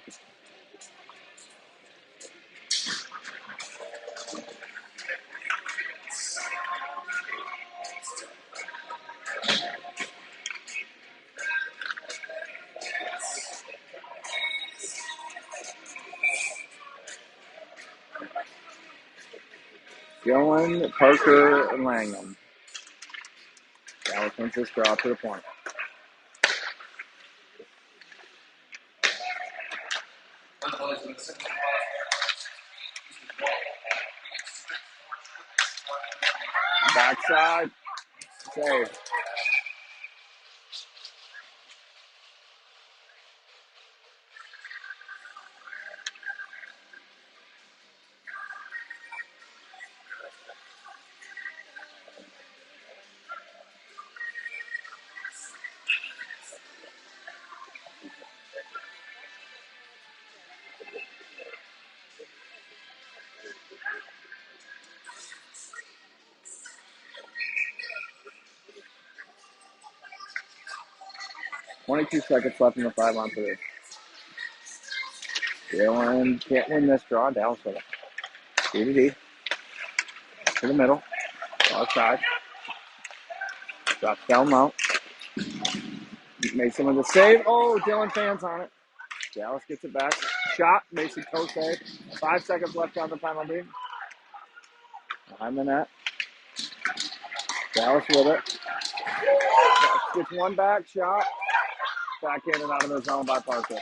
Gillen, Parker, and Langham. Dallas wins this draw to the point. Backside. Save. Twenty-two seconds left in the 5-on-3. Gillen can't win this draw. Dallas with it. D to D. To the middle. Outside. Drops down low. Mason with a save. Oh, Dylan fans on it. Dallas gets it back. Shot. Mason toe save. 5 seconds left on the penalty. Behind the net. Dallas with it. Gets one back. Shot. Backhand and out of the zone by Parker.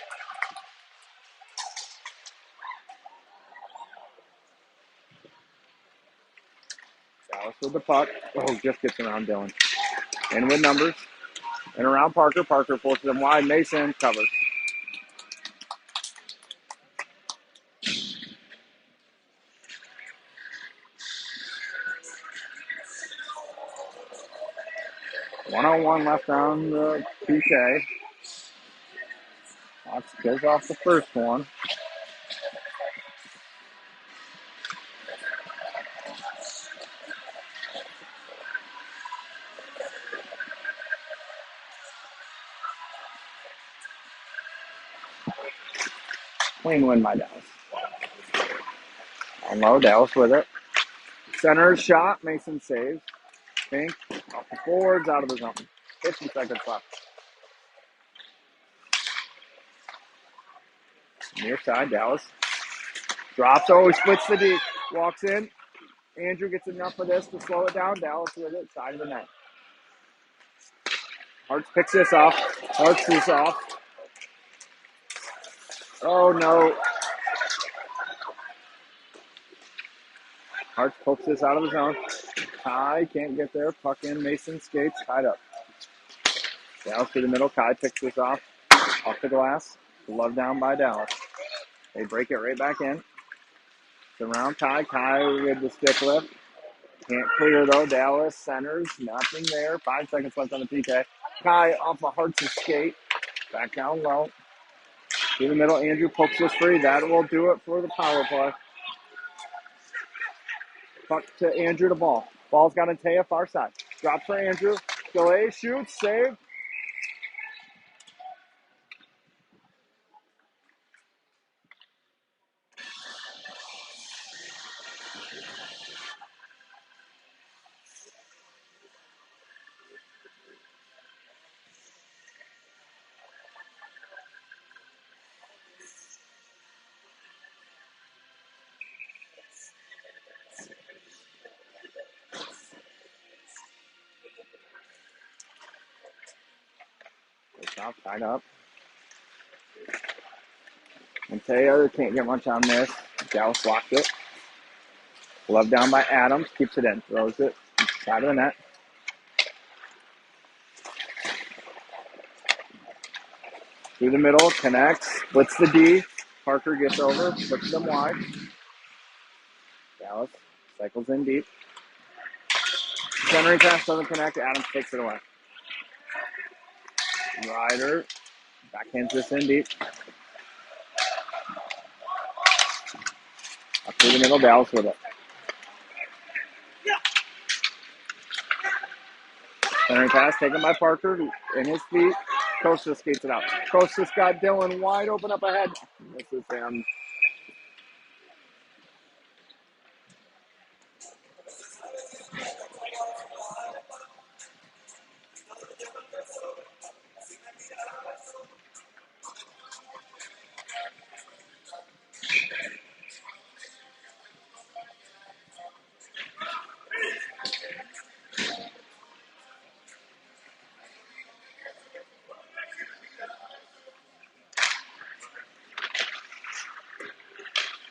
Dallas with the puck. Oh, just gets around Dylan. In with numbers. And around Parker. Parker forces him wide. Mason covers. One-on-one left on the PK. Fox goes off the first one. Clean win by Dallas. On low, Dallas with it. Center shot. Mason saves. Fink off the boards, out of the zone. 50 seconds left. Near side, Dallas. Drops. Oh, he splits the D. Walks in. Andrew gets enough of this to slow it down. Dallas with it. Side of the net. Harts picks this off. Harts this off. Oh, no. Harts pokes this out of the zone. Kai can't get there. Puck in. Mason skates. Tied up. Dallas to the middle. Kai picks this off the glass. Glove down by Dallas. They break it right back in. It's around Kai. Kai with the stick lift. Can't clear though. Dallas centers. Nothing there. 5 seconds left on the PK. Kai off of Hart's skate. Back down low. To the middle. Andrew pokes this free. That will do it for the power play. Puck to Andrew to ball. Ball's got Antea far side. Drops for Andrew. Delay. Shoots. Save. It's off, tied up. And Taya can't get much on this. Dallas blocked it. Glove down by Adams. Keeps it in. Throws it. Side of the net. Through the middle. Connects. Splits the D. Parker gets over. Puts them wide. Dallas cycles in deep. Centering pass doesn't connect. Adams takes it away. Ryder backhands this in deep. Up through the middle. Dallas with it. Centering pass taken by Parker in his feet. Costa skates it out. Costa's got Dylan wide open up ahead. This is him.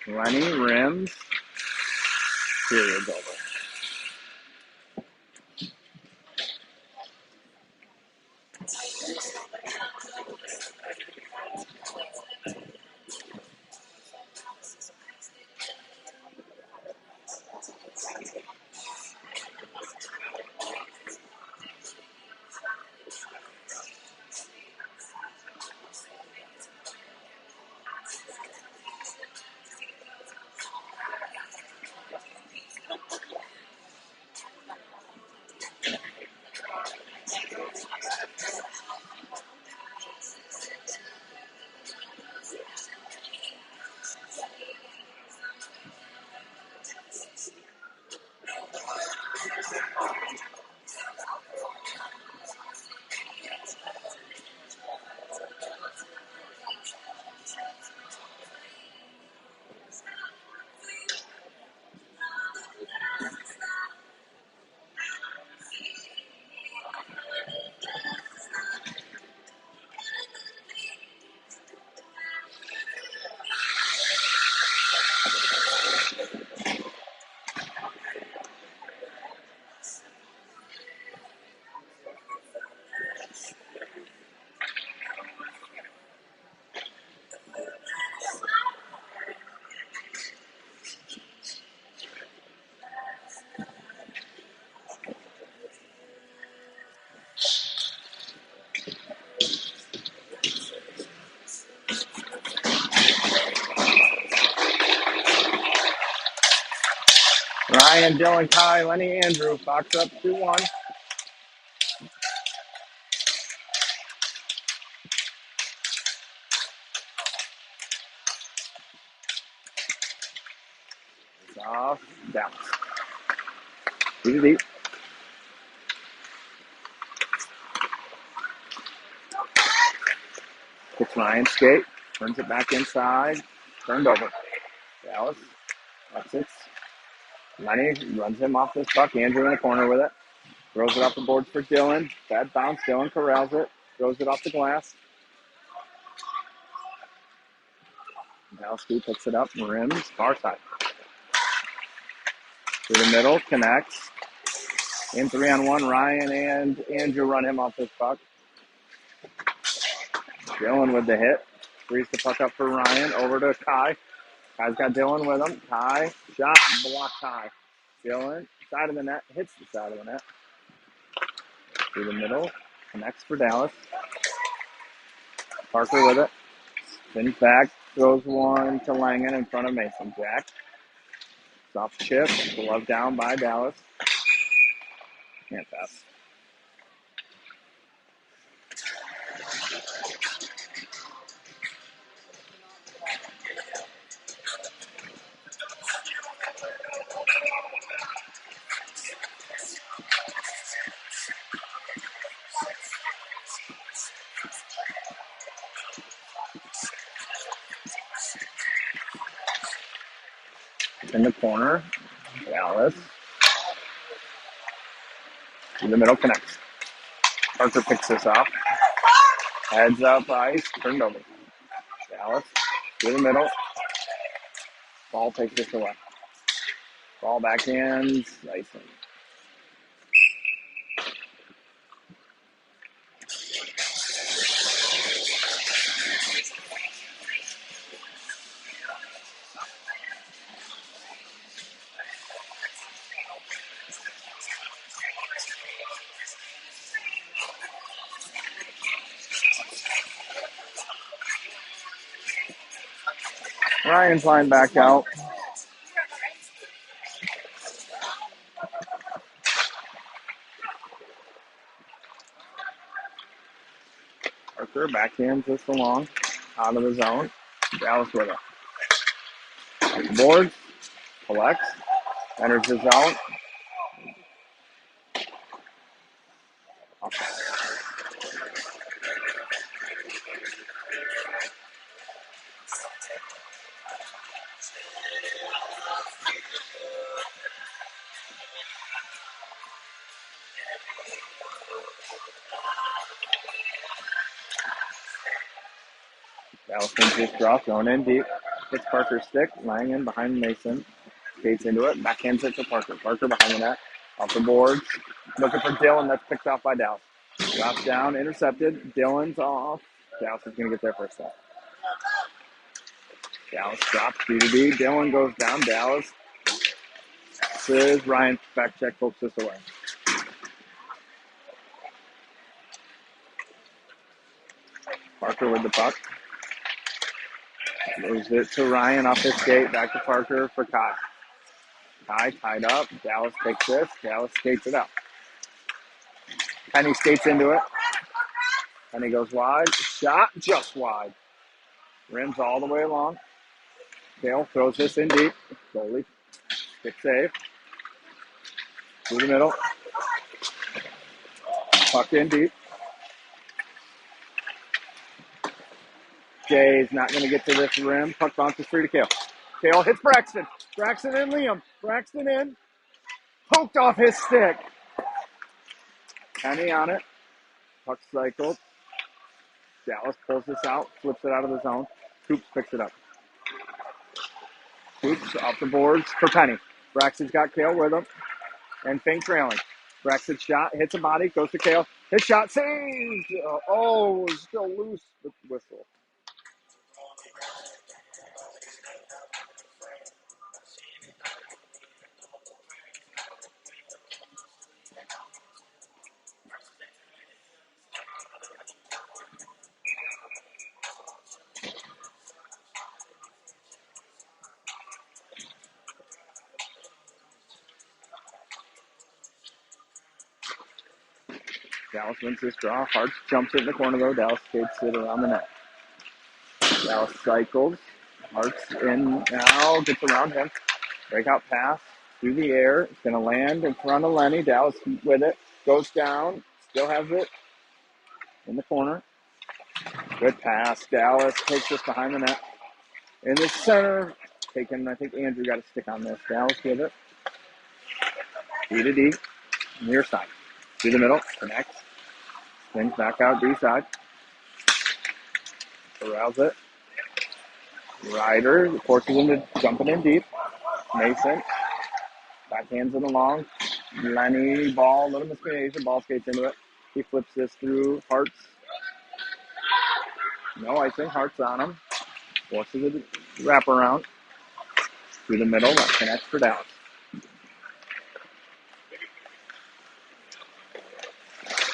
Lenny rims. Period's over. Ryan, Dylan, Kai, Lenny, Andrew. Fox up 2-1. It's off. Dallas. Deep, deep. Gets Ryan skate. Turns it back inside. Turned over. Dallas exits. Lenny runs him off this puck. Andrew in the corner with it. Throws it off the boards for Dylan. Bad bounce. Dylan corrals it. Throws it off the glass. Dalski picks it up and rims. Far side. Through the middle. Connects. In 3-on-1. Ryan and Andrew run him off this puck. Dylan with the hit. Frees the puck up for Ryan. Over to Kai. Kai's got Dylan with him. Kai. Shot. Blocked high. Dylan. Side of the net. Hits the side of the net. Through the middle. Connects for Dallas. Parker with it. Spins back. Throws one to Langen in front of Mason. Jack. Soft chip. Glove down by Dallas. Can't pass. In the corner. Dallas. In the middle. Connects. Parker picks this up. Heads up ice, turned over. Dallas through the middle. Ball takes this away. Ball backhands, Mason. Ryan's line back out. Parker backhands this along, out of the zone. Dallas with it. Boards, collects, enters the zone. Dallas wins this draw, thrown in deep. Hits Parker's stick, lying in behind Mason. Skates into it, backhands it to Parker. Parker behind the net, off the boards. Looking for Dylan, that's picked off by Dallas. Drops down, intercepted. Dylan's off. Dallas is going to get there first time. Dallas drops D2D. Dylan goes down. Dallas passes. Ryan back check, pokes this away. Parker with the puck. Moves it to Ryan off his skate. Back to Parker for Kai. Kai tied up. Dallas takes this. Dallas skates it out. Penny skates into it. Penny goes wide. Shot just wide. Rims all the way along. Dale throws this in deep. Goalie. Good save. Through the middle. Puck in deep. Jay's not going to get to this rim. Puck bounces free to Kale. Kale hits Braxton. Braxton and Liam. Braxton in. Poked off his stick. Penny on it. Puck cycled. Dallas pulls this out. Flips it out of the zone. Coops picks it up. Coops off the boards for Penny. Braxton's got Kale with him. And feint trailing. Braxton's shot. Hits a body. Goes to Kale. His shot saved. Oh, still loose with the whistle. Dallas wins this draw. Hartz jumps it in the corner, though. Dallas skates it around the net. Dallas cycles. Hartz in now. Gets around him. Breakout pass through the air. It's going to land in front of Lenny. Dallas with it. Goes down. Still has it in the corner. Good pass. Dallas takes this behind the net. In the center. Taken, I think Andrew got a stick on this. Dallas with it. D to D. Near side. Through the middle. Connects. Swings back out D side. Corrals it. Ryder forces him to jumping in deep. Mason. Backhands it along. Lenny ball. Little miscommunication. Ball skates into it. He flips this through Hartz. No icing. Hartz on him. Forces it to wrap around. Through the middle. That connects for Dallas.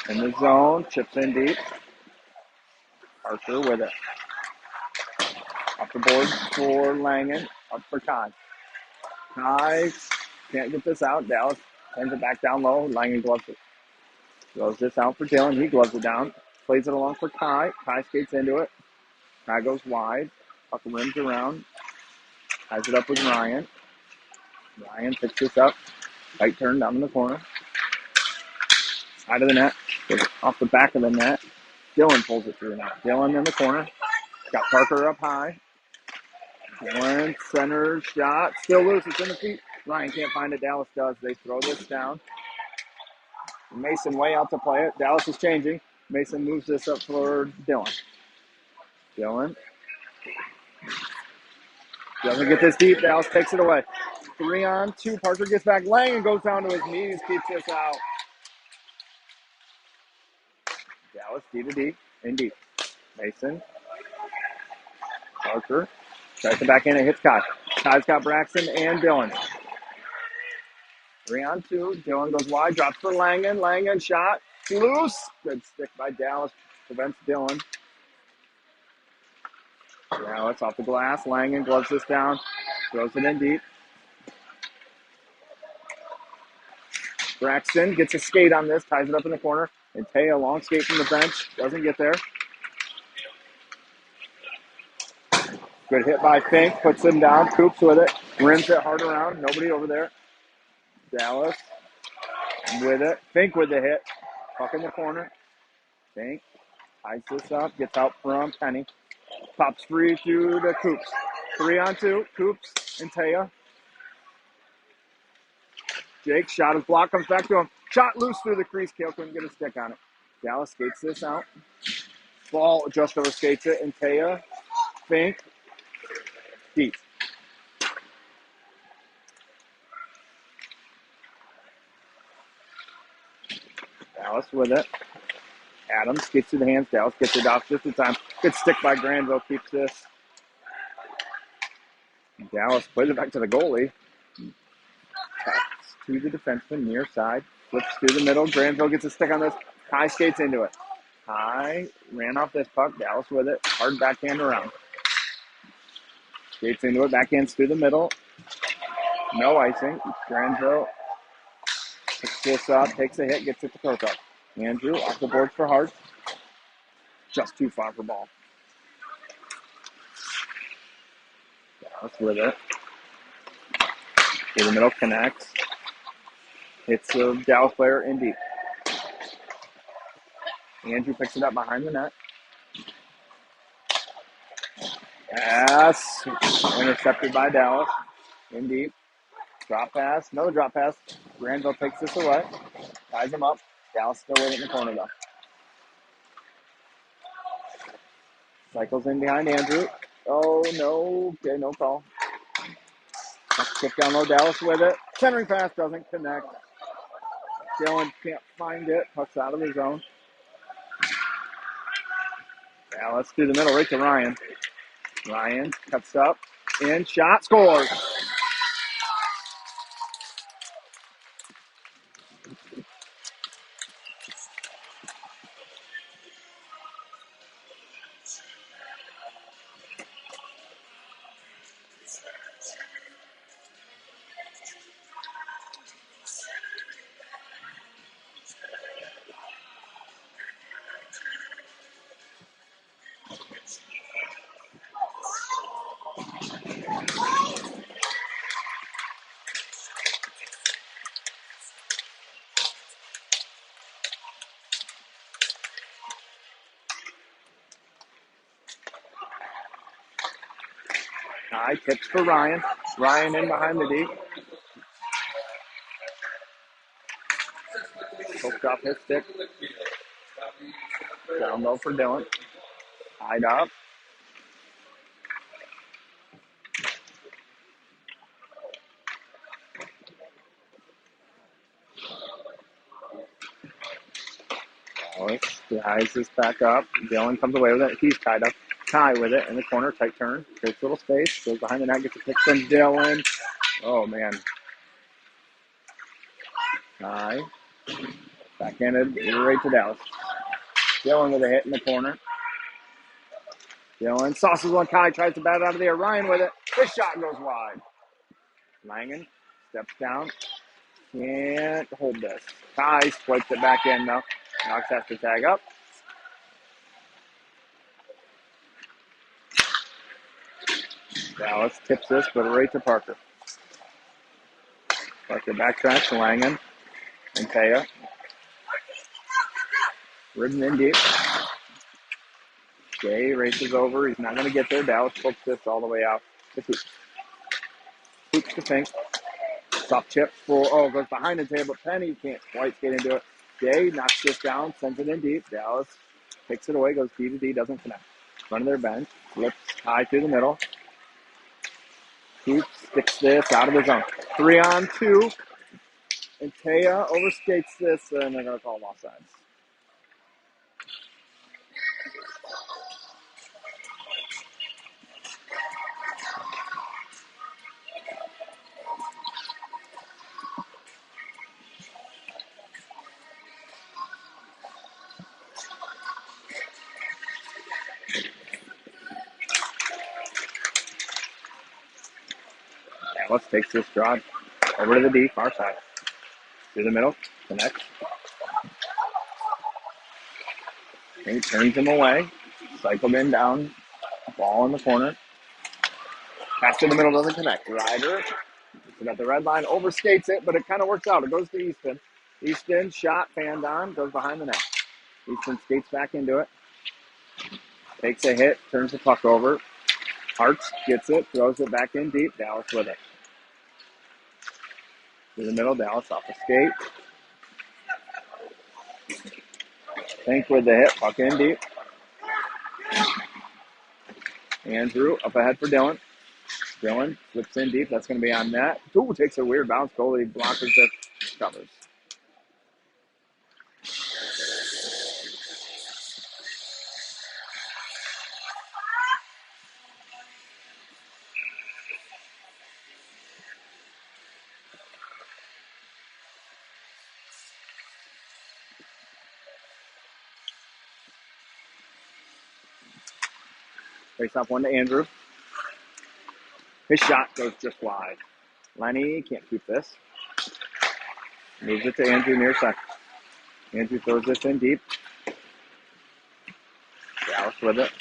In the zone. Chips in deep. Parker with it. Off the boards for Langen. Up for Kai. Kai can't get this out. Dallas sends it back down low. Langen gloves it. Throws this out for Dylan. He gloves it down. Plays it along for Kai. Kai skates into it. Kai goes wide. Puck rims around. Ties it up with Ryan. Ryan picks this up. Tight turn down in the corner. Side of the net. Off the back of the net. Dylan pulls it through now. Dylan in the corner. Got Parker up high. Dylan, center shot. Still loose. It's in the feet. Ryan can't find it. Dallas does. They throw this down. Mason way out to play it. Dallas is changing. Mason moves this up for Dylan. Dylan doesn't get this deep. Dallas takes it away. 3-on-2. Parker gets back. Langen goes down to his knees, keeps this out. Dallas D to D in deep. Mason. Parker tries to back in and hits Kai. Kai's got Braxton and Dylan. 3-on-2. Dylan goes wide, drops for Langen. Langen shot. Loose. Good stick by Dallas. Prevents Dylan. Dallas off the glass. Langen gloves this down. Throws it in deep. Braxton gets a skate on this. Ties it up in the corner. And Tay, a long skate from the bench. Doesn't get there. Good hit by Fink. Puts him down. Coops with it. Rims it hard around. Nobody over there. Dallas with it. Fink with the hit. Puck in the corner. Fink ties this up. Gets out from Penny. Pops free through the Coops. 3-on-2. Coops and Taya. Jake shot his block. Comes back to him. Shot loose through the crease. Kale couldn't get a stick on it. Dallas skates this out. Ball just over skates it. And Taya. Fink. Deep. Dallas with it. Adams gets to the hands. Dallas gets it off just in time. Good stick by Granville. Keeps this. Dallas plays it back to the goalie. Taps to the defenseman near side. Flips through the middle. Granville gets a stick on this. Kai skates into it. Kai ran off this puck. Dallas with it. Hard backhand around. Skates into it. Backhands through the middle. No icing. Granville picks this up. Takes a hit. Gets it to Prokop. Andrew off the boards for Hart. Just too far for ball. Dallas with it. Through the middle. Connects. Hits the Dallas player in deep. Andrew picks it up behind the net. Pass. Intercepted by Dallas. In deep. Drop pass. Another drop pass. Granville takes this away. Ties him up. Dallas still waiting in the corner, though. Cycles in behind Andrew. Oh, no. Okay, no call. Kick down low. Dallas with it. Centering pass doesn't connect. Dylan can't find it. Puck's out of the zone. Dallas through the middle, right to Ryan. Ryan cuts up. In. Shot. Scores. High tips for Ryan. Ryan in behind the D. Poked off his stick. Down low for Dylan. Tied up. Alex ties this back up. Dylan comes away with it. He's tied up. Ty with it in the corner. Tight turn. Takes a little space. Goes behind the net. Gets a pick from Dylan. Oh, man. Ty. Backhanded right to Dallas. Dylan with a hit in the corner. Dylan sauces one. Kai tries to bat it out of the air. Ryan with it. His shot goes wide. Langen steps down. Can't hold this. Kai swipes it back in, though. Knox has to tag up. Dallas tips this, but right to Parker. Parker backtracks to Langen and Taya. Ridden in deep. Jay races over. He's not going to get there. Dallas pokes this all the way out. Hoops to Fink. Soft chip. Full. Oh, goes behind the table. Penny can't quite get into it. Day knocks this down, sends it in deep. Dallas picks it away, goes D to D, doesn't connect. Front of their bench, flips high through the middle. Hoops sticks this out of the zone. 3-on-2. And Taya overskates this, and they're going to call him offsides. Dallas takes this drive over to the D, far side. Through the middle, connects. And he turns him away. Cycled in down, ball in the corner. Pass in the middle, doesn't connect. Ryder, it's at the red line, overskates it, but it kind of works out. It goes to Easton. Easton, shot, fanned on, goes behind the net. Easton skates back into it. Takes a hit, turns the puck over. Hartz gets it, throws it back in deep. Dallas with it. Through the middle, Dallas off the skate. Fink with the hit, puck in deep. Andrew up ahead for Dylan. Dylan flips in deep. That's going to be on net. Ooh, takes a weird bounce. Goalie blockers it, covers. Face off one to Andrew. His shot goes just wide. Lenny can't keep this. Moves it to Andrew near second. Andrew throws this in deep. Dallas with it.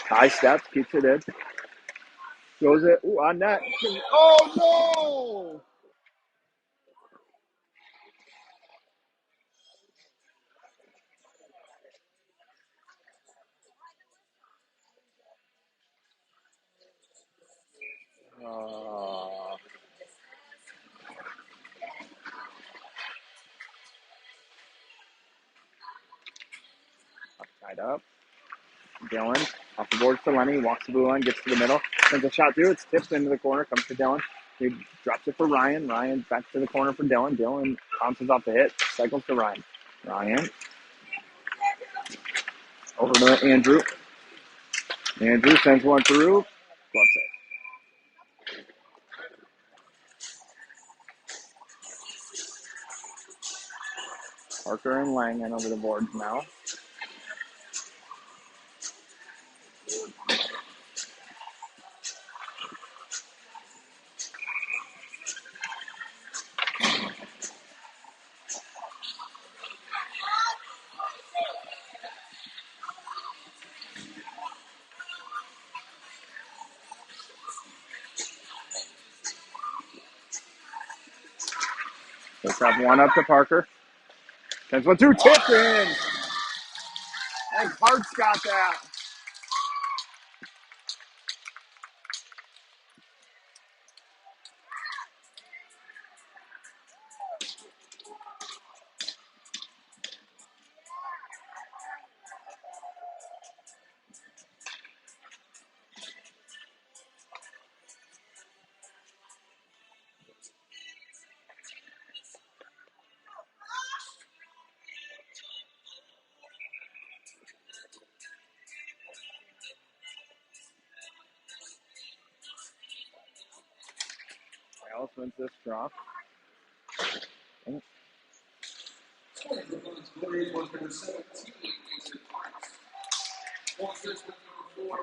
High steps, keeps it in. Goes it. Ooh, on net. Oh, no. Tied up. Dylan off the board to Lenny. Walks the blue line, gets to the middle. Sends a shot through. It's tipped into the corner. Comes to Dylan. He drops it for Ryan. Ryan back to the corner for Dylan. Dylan bounces off the hit. Cycles to Ryan. Ryan. Over to Andrew. Andrew sends one through. Glove save. Parker and Langen over the boards now. Let's have one up to Parker. Sends one through. Tip in. And Hart's got that. Dallas wins this draw.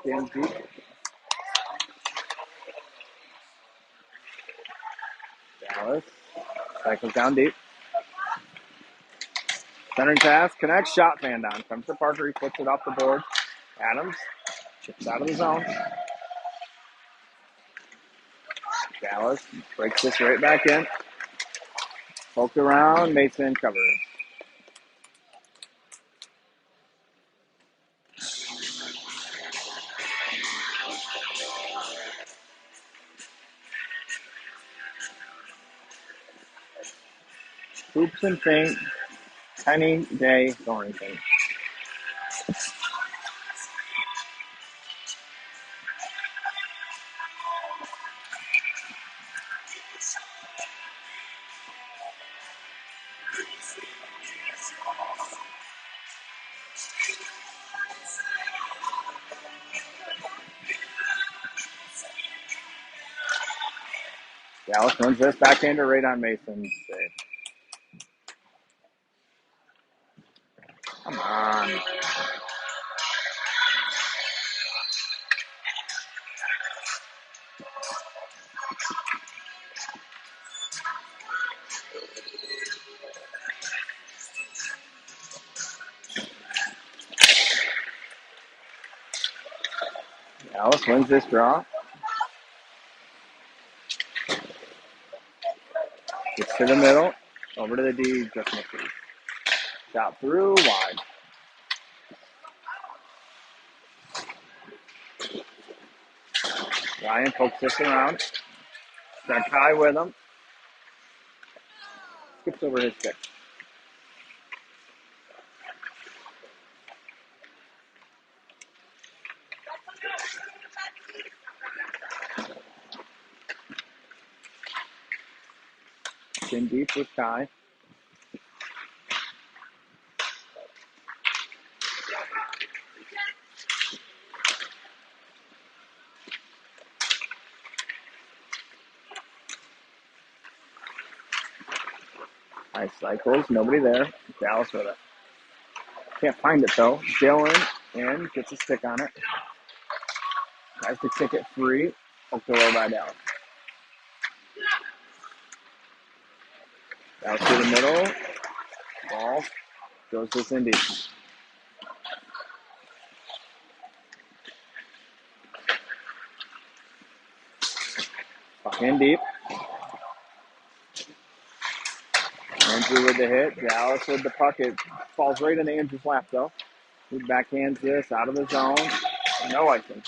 Again, deep. Dallas cycles down deep. Centering pass, connects, shot fan down. Comes to Parker, he puts it off the board. Adams chips out of the zone. Dallas breaks this right back in. Poked around, Mason covers. Hoops and Fink Penny, Day, Thornton. Dallas wins this backhander right on Mason. Save. Come on. Dallas wins this draw. Gets to the middle. Over to the D. Just misses. Shot through. Wide. Ryan pokes this around. Got Kai with him. Skips over his stick. In deep with Kai. Nice cycles. Nobody there. Dallas with it. Can't find it though. Dylan in. Gets a stick on it. Tries to kick it free. Poked away by Dallas. Dallas to the middle. Ball. Goes to in deep. In deep. Andrew with the hit. Dallas with the puck. It falls right in Andrew's lap though. He backhands this out of the zone. No icing.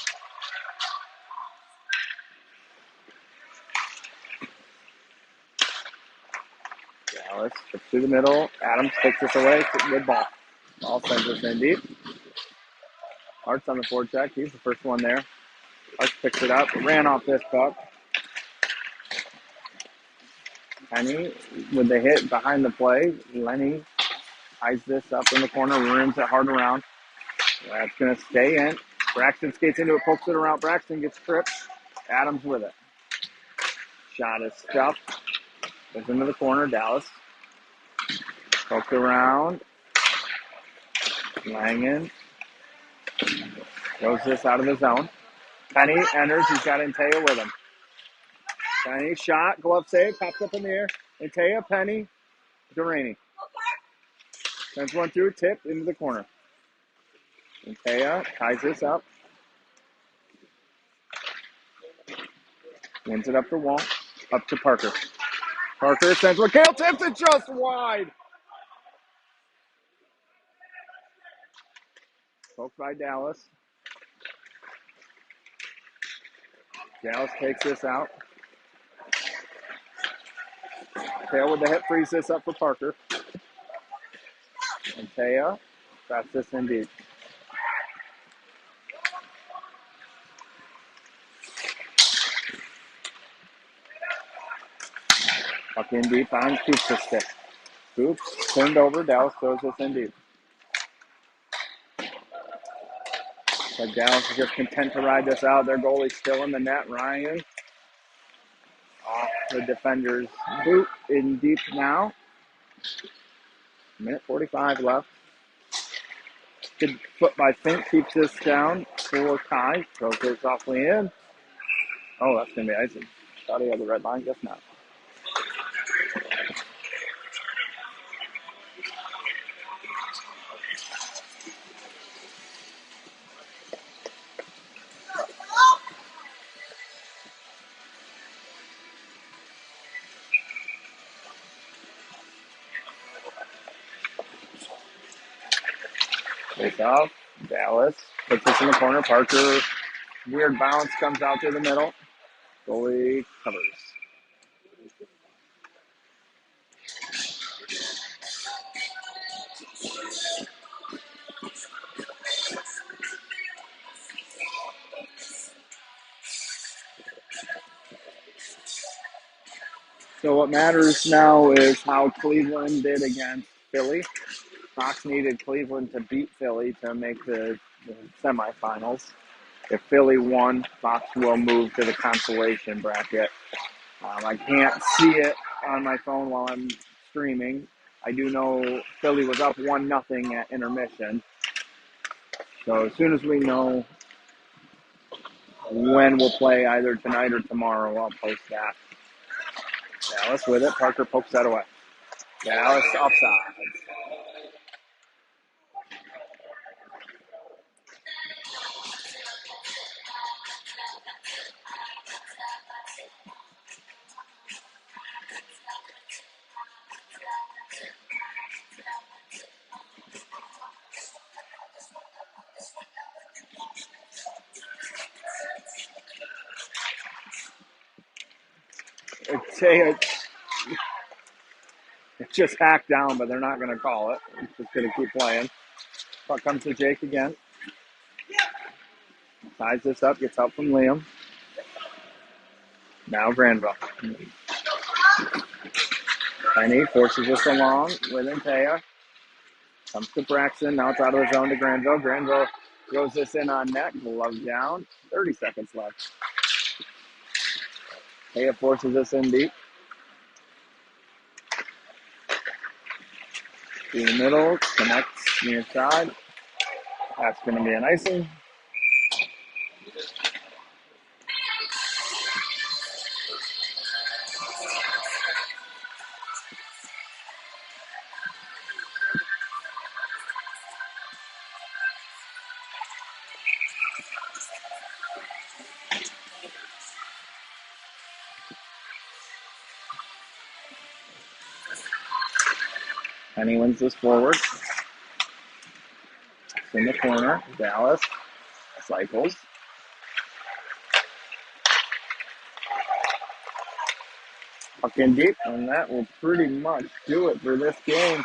Dallas to the middle. Adams takes this away. Good ball. Ball sends us in deep. Hart's on the forecheck. He's the first one there. Hart picks it up. Ran off this puck. Penny with the hit behind the play. Lenny ties this up in the corner. Rims it hard around. That's going to stay in. Braxton skates into it. Pokes it around. Braxton gets tripped. Adams with it. Shot is stuffed. Goes into the corner. Dallas. Poked around. Langen. Goes this out of the zone. Penny enters. He's got Antaya with him. Penny shot. Glove save. Pops up in the air. Antaya, Penny, Delaney. Sends one through. Tip into the corner. Antaya ties this up. Wins it up the wall. Up to Parker. Parker sends one. Kale tips it just wide. Poked by Dallas. Dallas takes this out. Tail with the hip frees this up for Parker. And Taya, that's this indeed. Puck in deep on Scoops the stick. Scoops turned over. Dallas throws this in deep. But Dallas is just content to ride this out. Their goalie's still in the net. Ryan off the defender's boot in deep now. Minute 45 left. Good foot by Fink. Keeps this down for Kai. Throws it softly in. Oh, that's going to be icing. Thought he had the red line. Guess not. Face off. Dallas puts this in the corner. Parker, weird bounce, comes out through the middle. Goalie covers. So what matters now is how Cleveland did against Philly. Fox needed Cleveland to beat Philly to make the semifinals. If Philly won, Fox will move to the consolation bracket. I can't see it on my phone while I'm streaming. I do know Philly was up 1-0 at intermission. So as soon as we know when we'll play, either tonight or tomorrow, I'll post that. Dallas with it. Parker pokes that away. Dallas offside. It's just hacked down, but they're not going to call it. It's just going to keep playing. Puck comes to Jake again. Ties this up, gets help from Liam. Now Granville. Penny forces this along with Antea. Comes to Braxton. Now it's out of the zone to Granville. Granville throws this in on net. Glove down. 30 seconds left. Antea forces this in deep. Through the middle. Connects near side. That's going to be an icing. Penny wins this forward. It's in the corner. Dallas cycles. Puck in deep, and that will pretty much do it for this game.